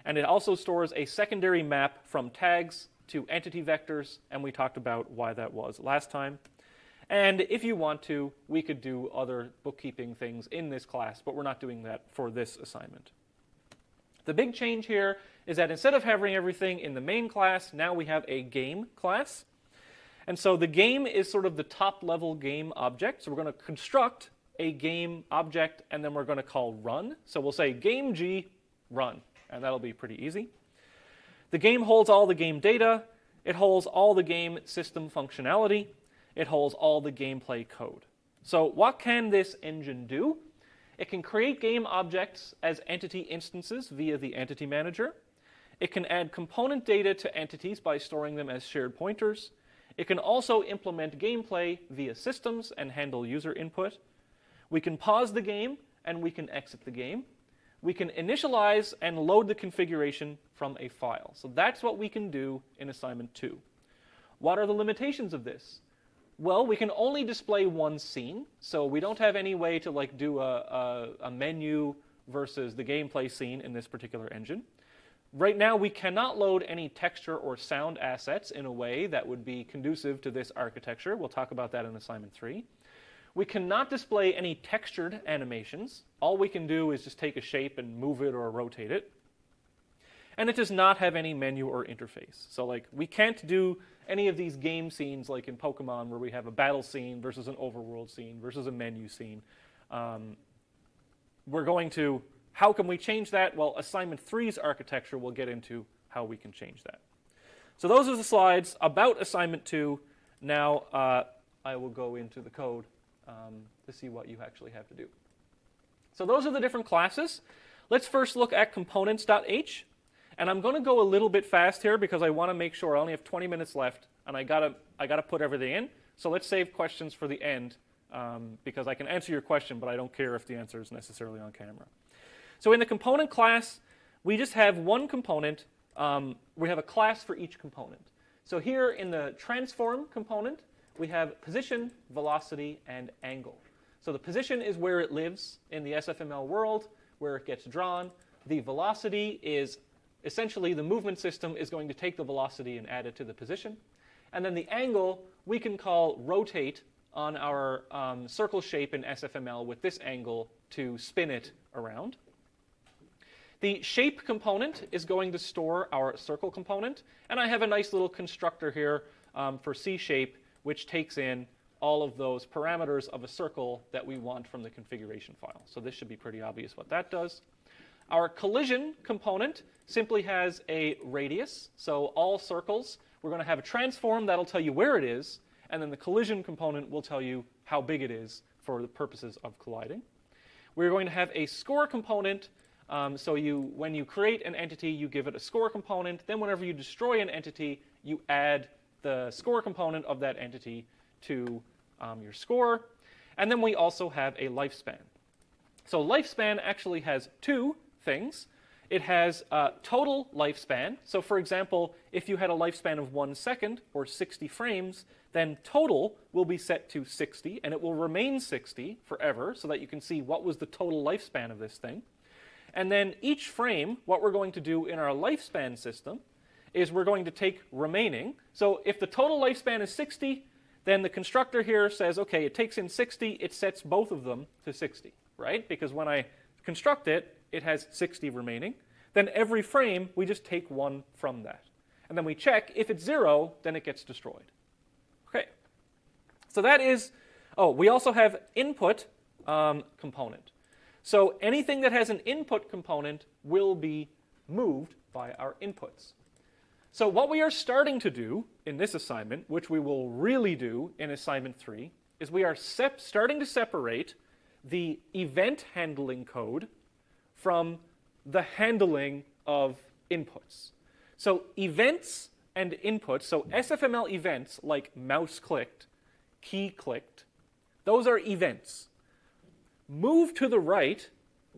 And it also stores a secondary map from tags to entity vectors, and we talked about why that was last time. And if you want to, we could do other bookkeeping things in this class, but we're not doing that for this assignment. The big change here is that instead of having everything in the main class, now we have a game class. And so the game is sort of the top-level game object. So we're going to construct a game object, and then we're going to call run. So we'll say game G run, and that'll be pretty easy. The game holds all the game data. It holds all the game system functionality. It holds all the gameplay code. So what can this engine do? It can create game objects as entity instances via the entity manager. It can add component data to entities by storing them as shared pointers. It can also implement gameplay via systems and handle user input. We can pause the game and we can exit the game. We can initialize and load the configuration from a file. So that's what we can do in assignment 2. What are the limitations of this? Well, we can only display one scene, so we don't have any way to do a menu versus the gameplay scene in this particular engine. Right now, we cannot load any texture or sound assets in a way that would be conducive to this architecture. We'll talk about that in assignment 3. We cannot display any textured animations. All we can do is just take a shape and move it or rotate it. And it does not have any menu or interface. So we can't do any of these game scenes like in Pokemon where we have a battle scene versus an overworld scene versus a menu scene. How can we change that? Well, assignment 3's architecture will get into how we can change that. So those are the slides about assignment 2. Now I will go into the code to see what you actually have to do. So those are the different classes. Let's first look at components.h. And I'm going to go a little bit fast here because I want to make sure I only have 20 minutes left, and I gotta put everything in. So let's save questions for the end because I can answer your question, but I don't care if the answer is necessarily on camera. So in the component class, we just have one component. We have a class for each component. So here in the transform component, we have position, velocity, and angle. So the position is where it lives in the SFML world, where it gets drawn. The velocity is essentially the movement system is going to take the velocity and add it to the position. And then the angle we can call rotate on our circle shape in SFML with this angle to spin it around. The shape component is going to store our circle component. And I have a nice little constructor here for C shape, which takes in all of those parameters of a circle that we want from the configuration file. So this should be pretty obvious what that does. Our collision component simply has a radius. So all circles, we're going to have a transform that'll tell you where it is, and then the collision component will tell you how big it is for the purposes of colliding. We're going to have a score component. So when you create an entity, you give it a score component. Then whenever you destroy an entity, you add the score component of that entity to your score. And then we also have a lifespan. So lifespan actually has two things. It has total lifespan. So for example, if you had a lifespan of 1 second or 60 frames, then total will be set to 60, and it will remain 60 forever so that you can see what was the total lifespan of this thing. And then each frame, what we're going to do in our lifespan system is we're going to take remaining. So if the total lifespan is 60, then the constructor here says, okay, it takes in 60, it sets both of them to 60, right? Because when I construct it, it has 60 remaining. Then every frame, we just take one from that. And then we check. If it's 0, then it gets destroyed. Okay. So that is, we also have input component. So anything that has an input component will be moved by our inputs. So what we are starting to do in this assignment, which we will really do in assignment 3, is we are starting to separate the event handling code from the handling of inputs. So events and inputs, so SFML events like mouse clicked, key clicked, those are events. Move to the right,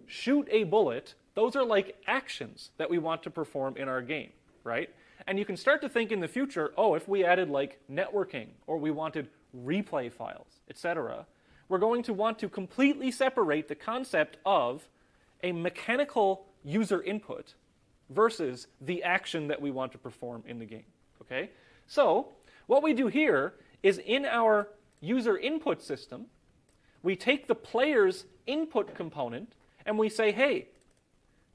shoot a bullet, those are like actions that we want to perform in our game, right? And you can start to think in the future, oh, if we added like networking or we wanted replay files, etc., we're going to want to completely separate the concept of a mechanical user input versus the action that we want to perform in the game. Okay? So what we do here is in our user input system, we take the player's input component and we say, hey,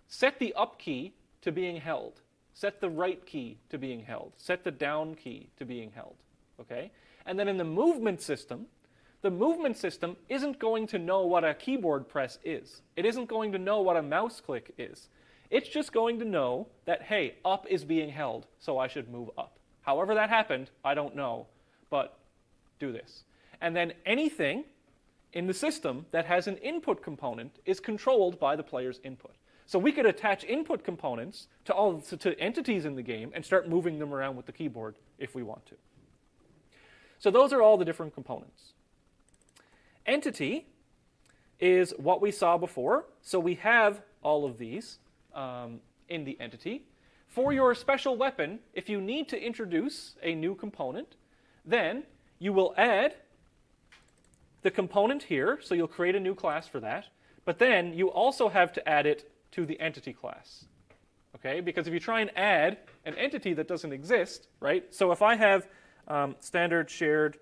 set the up key to being held. Set the right key to being held. Set the down key to being held. Okay? And then in the movement system isn't going to know what a keyboard press is. It isn't going to know what a mouse click is. It's just going to know that, hey, up is being held, so I should move up. However that happened, I don't know, but do this. And then anything in the system that has an input component is controlled by the player's input. So we could attach input components to entities in the game and start moving them around with the keyboard if we want to. So those are all the different components. Entity is what we saw before. So we have all of these in the entity. For your special weapon, if you need to introduce a new component, then you will add the component here. So you'll create a new class for that. But then you also have to add it to the entity class. Okay? Because if you try and add an entity that doesn't exist, right? So if I have standard shared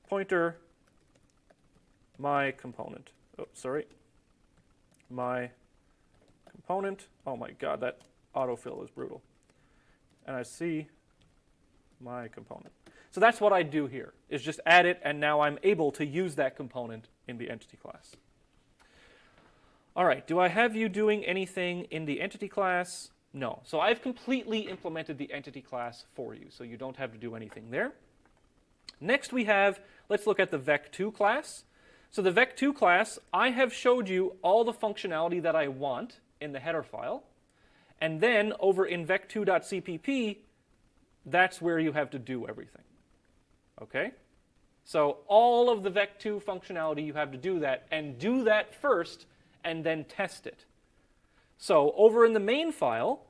pointer my component. Oh, sorry. My component. Oh my god, that autofill is brutal. And I see my component. So that's what I do here, is just add it, and now I'm able to use that component in the entity class. All right, do I have you doing anything in the entity class? No. So I've completely implemented the entity class for you, so you don't have to do anything there. Next we have, let's look at the vec2 class. So the vec2 class, I have showed you all the functionality that I want in the header file. And then over in vec2.cpp, that's where you have to do everything. Okay? So all of the vec2 functionality, you have to do that, and do that first, and then test it. So over in the main file,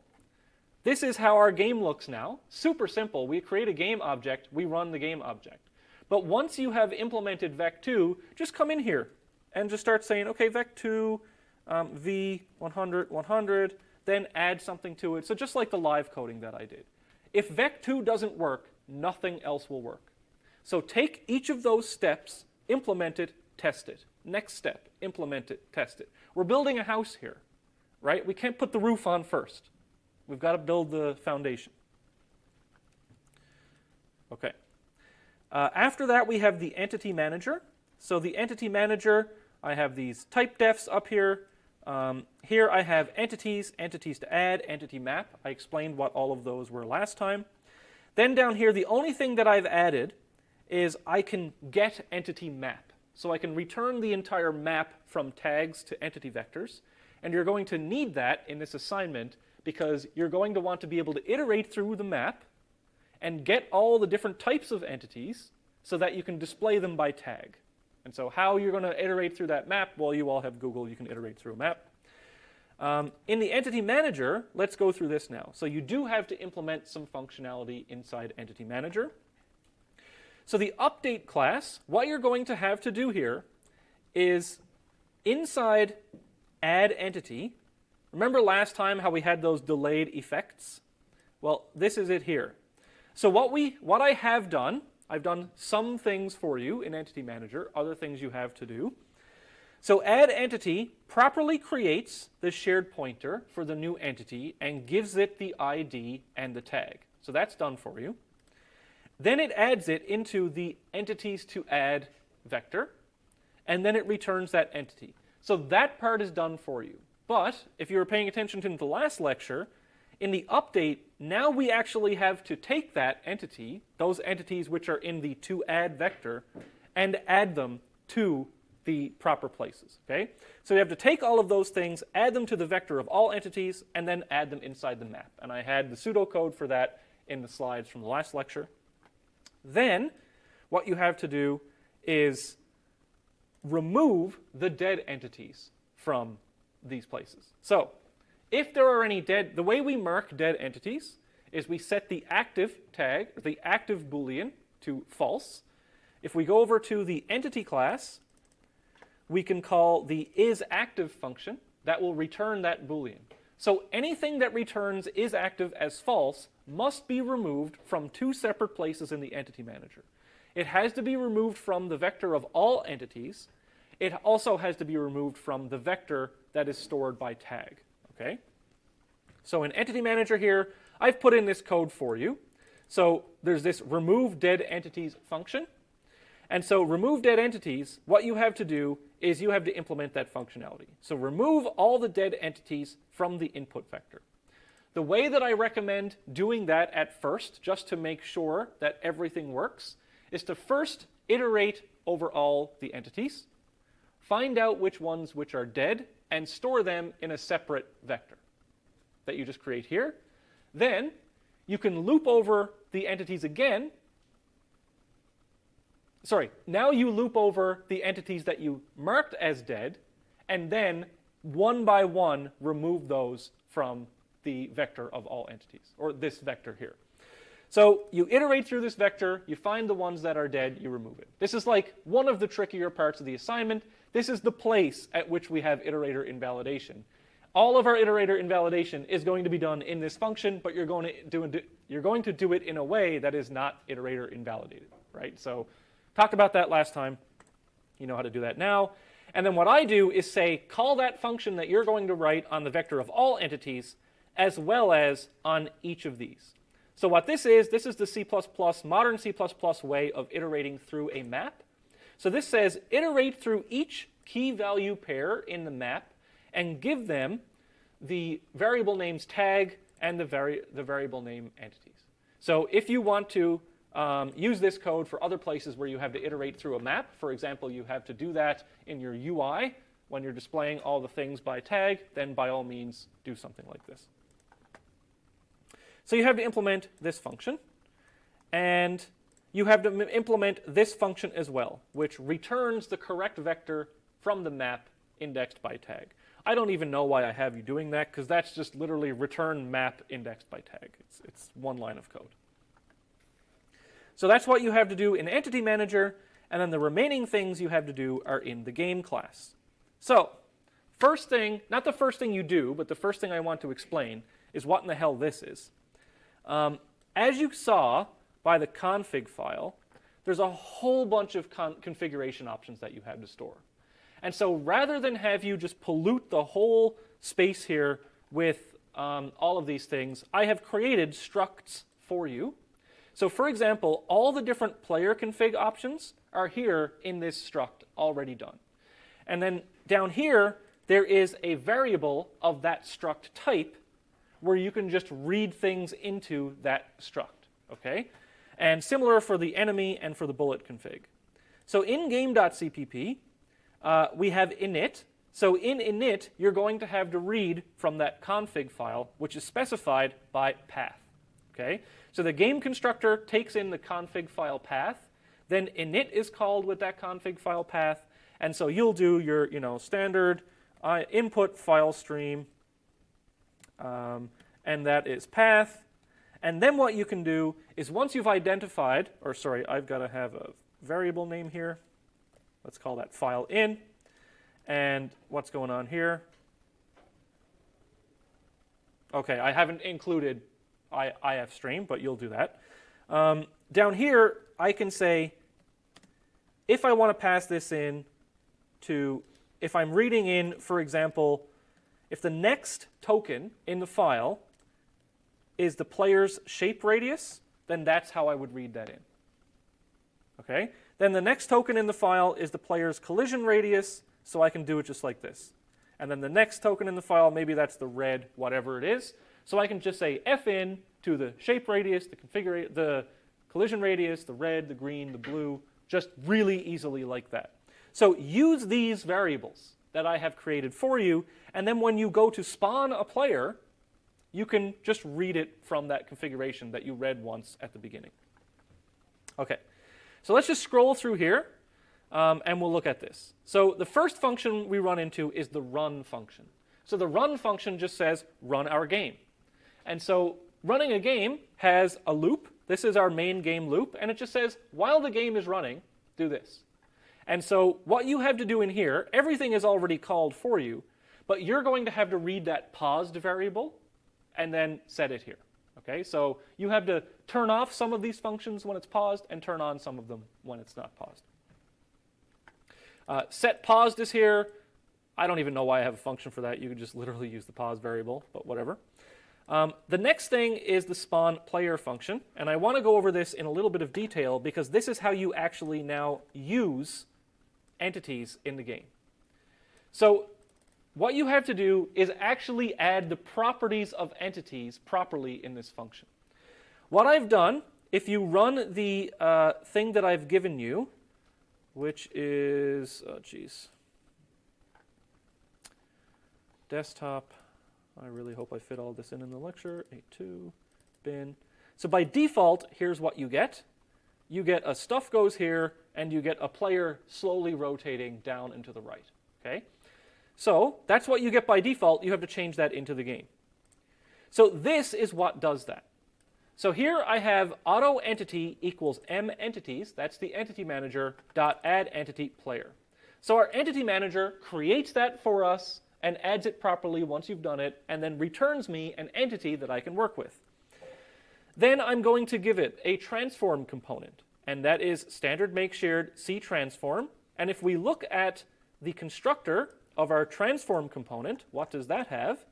this is how our game looks now. Super simple. We create a game object, we run the game object. But once you have implemented vec2, just come in here and just start saying, okay, vec2, v100, 100, then add something to it. So just like the live coding that I did. If vec2 doesn't work, nothing else will work. So take each of those steps, implement it, test it. Next step, implement it, test it. We're building a house here, right? We can't put the roof on first. We've got to build the foundation. Okay. After that, we have the entity manager. So the entity manager, I have these type defs up here. Here I have entities, entities to add, entity map. I explained what all of those were last time. Then down here, the only thing that I've added is I can get entity map. So I can return the entire map from tags to entity vectors. And you're going to need that in this assignment because you're going to want to be able to iterate through the map and get all the different types of entities so that you can display them by tag. And so how you're going to iterate through that map, well, you all have Google, you can iterate through a map. In the entity manager, let's go through this now. So you do have to implement some functionality inside entity manager. So the update class, what you're going to have to do here is inside add entity. Remember last time how we had those delayed effects? Well, this is it here. So what I have done, I've done some things for you in Entity Manager, other things you have to do. So add entity properly creates the shared pointer for the new entity and gives it the ID and the tag. So that's done for you. Then it adds it into the entities to add vector, and then it returns that entity. So that part is done for you. But if you were paying attention to the last lecture, in the update, now we actually have to take that entity, those entities which are in the to add vector, and add them to the proper places. Okay? So you have to take all of those things, add them to the vector of all entities, and then add them inside the map. And I had the pseudocode for that in the slides from the last lecture. Then what you have to do is remove the dead entities from these places. So if there are any dead, the way we mark dead entities is we set the active tag, the active Boolean, to false. If we go over to the entity class, we can call the isActive function. That will return that Boolean. So anything that returns isActive as false must be removed from two separate places in the entity manager. It has to be removed from the vector of all entities. It also has to be removed from the vector that is stored by tag. Okay? So in entity manager here, I've put in this code for you. So there's this remove dead entities function. And so remove dead entities, what you have to do is you have to implement that functionality. So remove all the dead entities from the input vector. The way that I recommend doing that at first, just to make sure that everything works, is to first iterate over all the entities, find out which ones which are dead, and store them in a separate vector that you just create here. Then you can loop over the entities again. Sorry, now you loop over the entities that you marked as dead, and then one by one remove those from the vector of all entities, or this vector here. So you iterate through this vector, you find the ones that are dead, you remove it. This is like one of the trickier parts of the assignment. This is the place at which we have iterator invalidation. All of our iterator invalidation is going to be done in this function, but you're going to do it in a way that is not iterator invalidated, right? So talked about that last time. You know how to do that now. And then what I do is say, call that function that you're going to write on the vector of all entities, as well as on each of these. So what this is the C++, modern C++ way of iterating through a map. So this says, iterate through each key value pair in the map and give them the variable names tag and the variable name entities. So if you want to use this code for other places where you have to iterate through a map, for example, you have to do that in your UI when you're displaying all the things by tag, then by all means do something like this. So you have to implement this function, and you have to implement this function as well, which returns the correct vector from the map indexed by tag. I don't even know why I have you doing that, because that's just literally return map indexed by tag. It's one line of code. So that's what you have to do in Entity Manager, and then the remaining things you have to do are in the game class. So first thing, not the first thing you do, but the first thing I want to explain is what in the hell this is. As you saw by the config file, there's a whole bunch of configuration options that you have to store. And so rather than have you just pollute the whole space here with all of these things, I have created structs for you. So for example, all the different player config options are here in this struct already done. And then down here, there is a variable of that struct type where you can just read things into that struct, okay? And similar for the enemy and for the bullet config. So in game.cpp, we have init. So in init, you're going to have to read from that config file, which is specified by path, okay? So the game constructor takes in the config file path, then init is called with that config file path, and so you'll do your standard input file stream, and that is path. And then what you can do is once you've identified, or sorry, I've got to have a variable name here. Let's call that file in. And what's going on here? Okay, I haven't included ifstream, but you'll do that. Down here, I can say, if I want to pass this in to, if I'm reading in, for example, if the next token in the file is the player's shape radius, then that's how I would read that in. Okay? Then the next token in the file is the player's collision radius, so I can do it just like this. And then the next token in the file, maybe that's the red, whatever it is. So I can just say fin to the shape radius, the collision radius, the red, the green, the blue, just really easily like that. So use these variables that I have created for you, and then when you go to spawn a player, you can just read it from that configuration that you read once at the beginning. Okay, so let's just scroll through here, and we'll look at this. So the first function we run into is the run function. So the run function just says, run our game. And so running a game has a loop. This is our main game loop, and it just says, while the game is running, do this. And so what you have to do in here, everything is already called for you, but you're going to have to read that paused variable and then set it here. Okay, so you have to turn off some of these functions when it's paused and turn on some of them when it's not paused. Set paused is here. I don't even know why I have a function for that. You could just literally use the pause variable, but whatever. The next thing is the spawn player function, and I want to go over this in a little bit of detail because this is how you actually now use entities in the game. So what you have to do is actually add the properties of entities properly in this function. What I've done, if you run the thing that I've given you, which is, desktop, I really hope I fit all this in the lecture, 8.2, bin. So by default, here's what you get. You get a stuff goes here, and you get a player slowly rotating down and to the right, okay? So that's what you get by default. You have to change that into the game. So this is what does that. So here I have auto entity equals m entities. That's the entity manager dot add entity player. So our entity manager creates that for us and adds it properly once you've done it, and then returns me an entity that I can work with. Then I'm going to give it a transform component, and that is standard make shared C transform. And if we look at the constructor of our transform component, what does that have?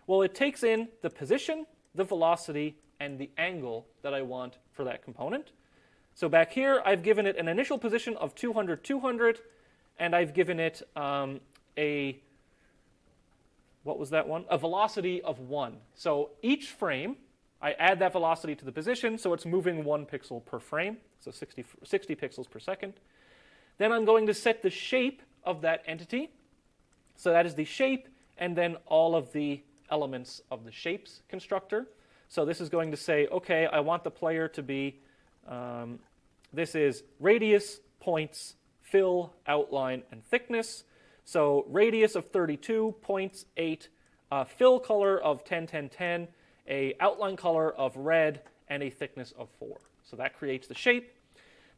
Well, it takes in the position, the velocity, and the angle that I want for that component. So back here, I've given it an initial position of 200, 200, and I've given it what was that one? A velocity of 1. So each frame, I add that velocity to the position, so it's moving 1 pixel per frame, so 60 pixels per second. Then I'm going to set the shape of that entity. So that is the shape, and then all of the elements of the shapes constructor. So this is going to say, okay, I want the player to be, this is radius, points, fill, outline, and thickness. So radius of 32, points 8, fill color of 10, 10, 10, a outline color of red, and a thickness of 4. So that creates the shape.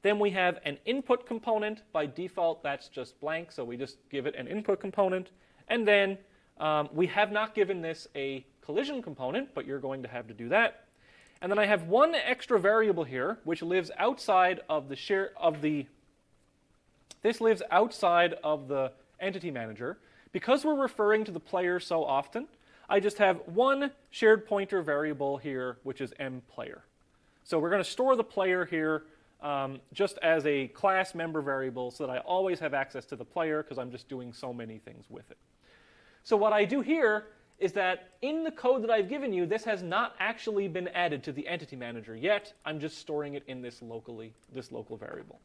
Then we have an input component. By default, that's just blank, so we just give it an input component. And then we have not given this a collision component, but you're going to have to do that. And then I have one extra variable here, which lives outside of the this lives outside of the entity manager. Because we're referring to the player so often, I just have one shared pointer variable here, which is mPlayer. So we're going to store the player here just as a class member variable so that I always have access to the player because I'm just doing so many things with it. So what I do here is that in the code that I've given you, this has not actually been added to the entity manager yet. I'm just storing it in this local variable.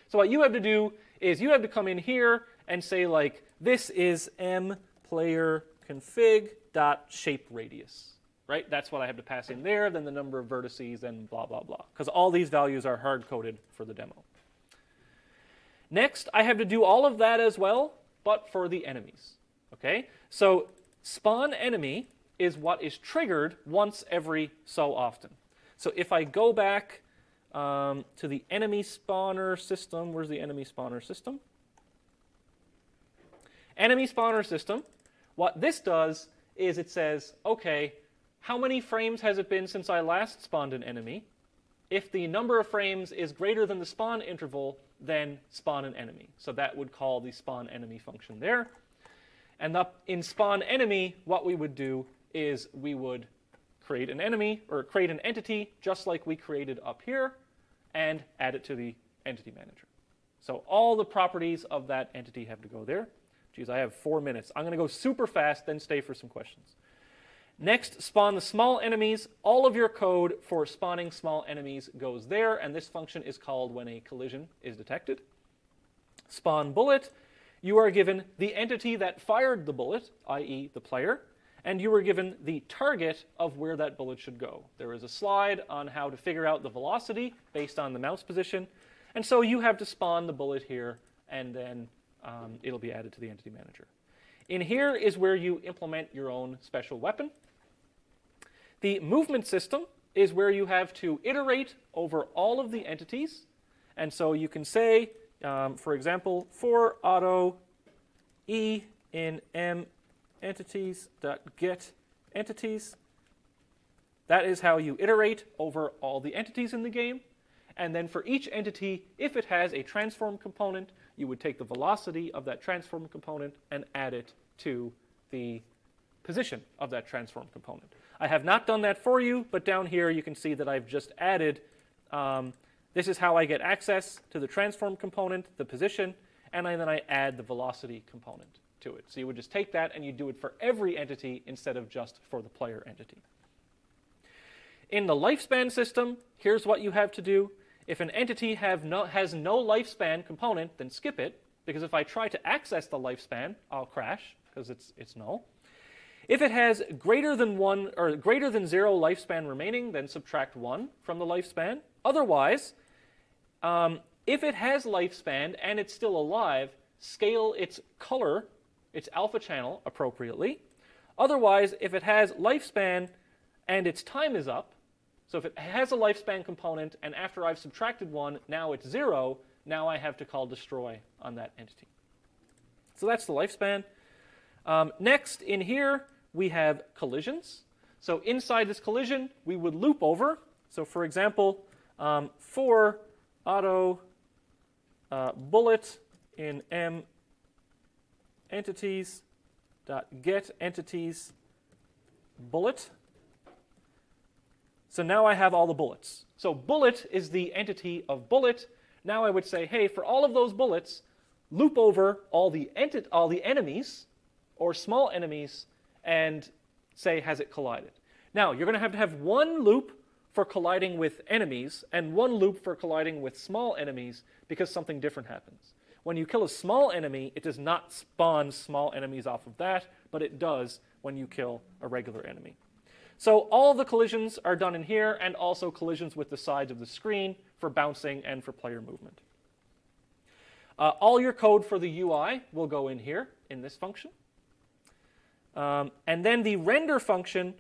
So what you have to do is you have to come in here and say, like, this is mPlayer config dot shape radius. Right? That's what I have to pass in there, then the number of vertices, and blah, blah, blah. Because all these values are hard-coded for the demo. Next, I have to do all of that as well, but for the enemies. Okay? So spawn enemy is what is triggered once every so often. So if I go back to the enemy spawner system, where's the enemy spawner system? Enemy spawner system, what this does is it says, okay, how many frames has it been since I last spawned an enemy? If the number of frames is greater than the spawn interval, then spawn an enemy. So that would call the spawn enemy function there. And up in spawn enemy, what we would do is we would create an enemy, or create an entity, just like we created up here, and add it to the entity manager. So all the properties of that entity have to go there. Geez, I have 4 minutes. I'm going to go super fast, then stay for some questions. Next, spawn the small enemies. All of your code for spawning small enemies goes there, and this function is called when a collision is detected. Spawn bullet. You are given the entity that fired the bullet, i.e. the player, and you are given the target of where that bullet should go. There is a slide on how to figure out the velocity based on the mouse position, and so you have to spawn the bullet here, and then it'll be added to the entity manager. In here is where you implement your own special weapon. The movement system is where you have to iterate over all of the entities. And so you can say, for example, for auto e in m entities.get entities. That is how you iterate over all the entities in the game. And then for each entity, if it has a transform component, you would take the velocity of that transform component and add it to the position of that transform component. I have not done that for you, but down here you can see that I've just added, this is how I get access to the transform component, the position, and then I add the velocity component to it. So you would just take that and you do it for every entity instead of just for the player entity. In the lifespan system, here's what you have to do. If an entity has no lifespan component, then skip it, because if I try to access the lifespan, I'll crash because it's null. If it has greater than 1 or greater than 0 lifespan remaining, then subtract 1 from the lifespan. Otherwise, if it has lifespan and it's still alive, scale its color, its alpha channel, appropriately. Otherwise, if it has lifespan and its time is up, so if it has a lifespan component and after I've subtracted 1, now it's 0, now I have to call destroy on that entity. So that's the lifespan. Next, in here, we have collisions. So inside this collision, we would loop over. So for example, for auto bullet in m entities dot get entities bullet. So now I have all the bullets. So bullet is the entity of bullet. Now I would say, hey, for all of those bullets, loop over all the enemies or small enemies and say, has it collided? Now, you're going to have one loop for colliding with enemies and one loop for colliding with small enemies because something different happens. When you kill a small enemy, it does not spawn small enemies off of that, but it does when you kill a regular enemy. So all the collisions are done in here, and also collisions with the sides of the screen for bouncing and for player movement. All your code for the UI will go in here in this function. And then the render function,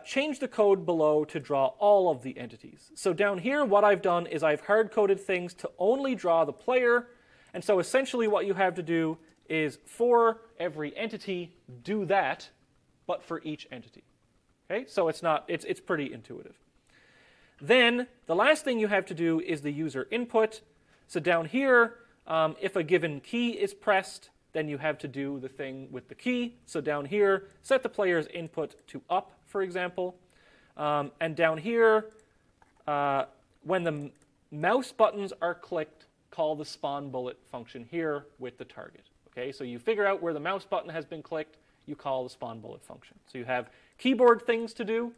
change the code below to draw all of the entities. So down here, what I've done is I've hard-coded things to only draw the player. And so essentially what you have to do is for every entity, do that, but for each entity. Okay, so it's pretty intuitive. Then the last thing you have to do is the user input. So down here, if a given key is pressed, then you have to do the thing with the key. So down here, set the player's input to up, for example. And down here, when the mouse buttons are clicked, call the spawn bullet function here with the target. Okay, so you figure out where the mouse button has been clicked, you call the spawn bullet function. So you have keyboard things to do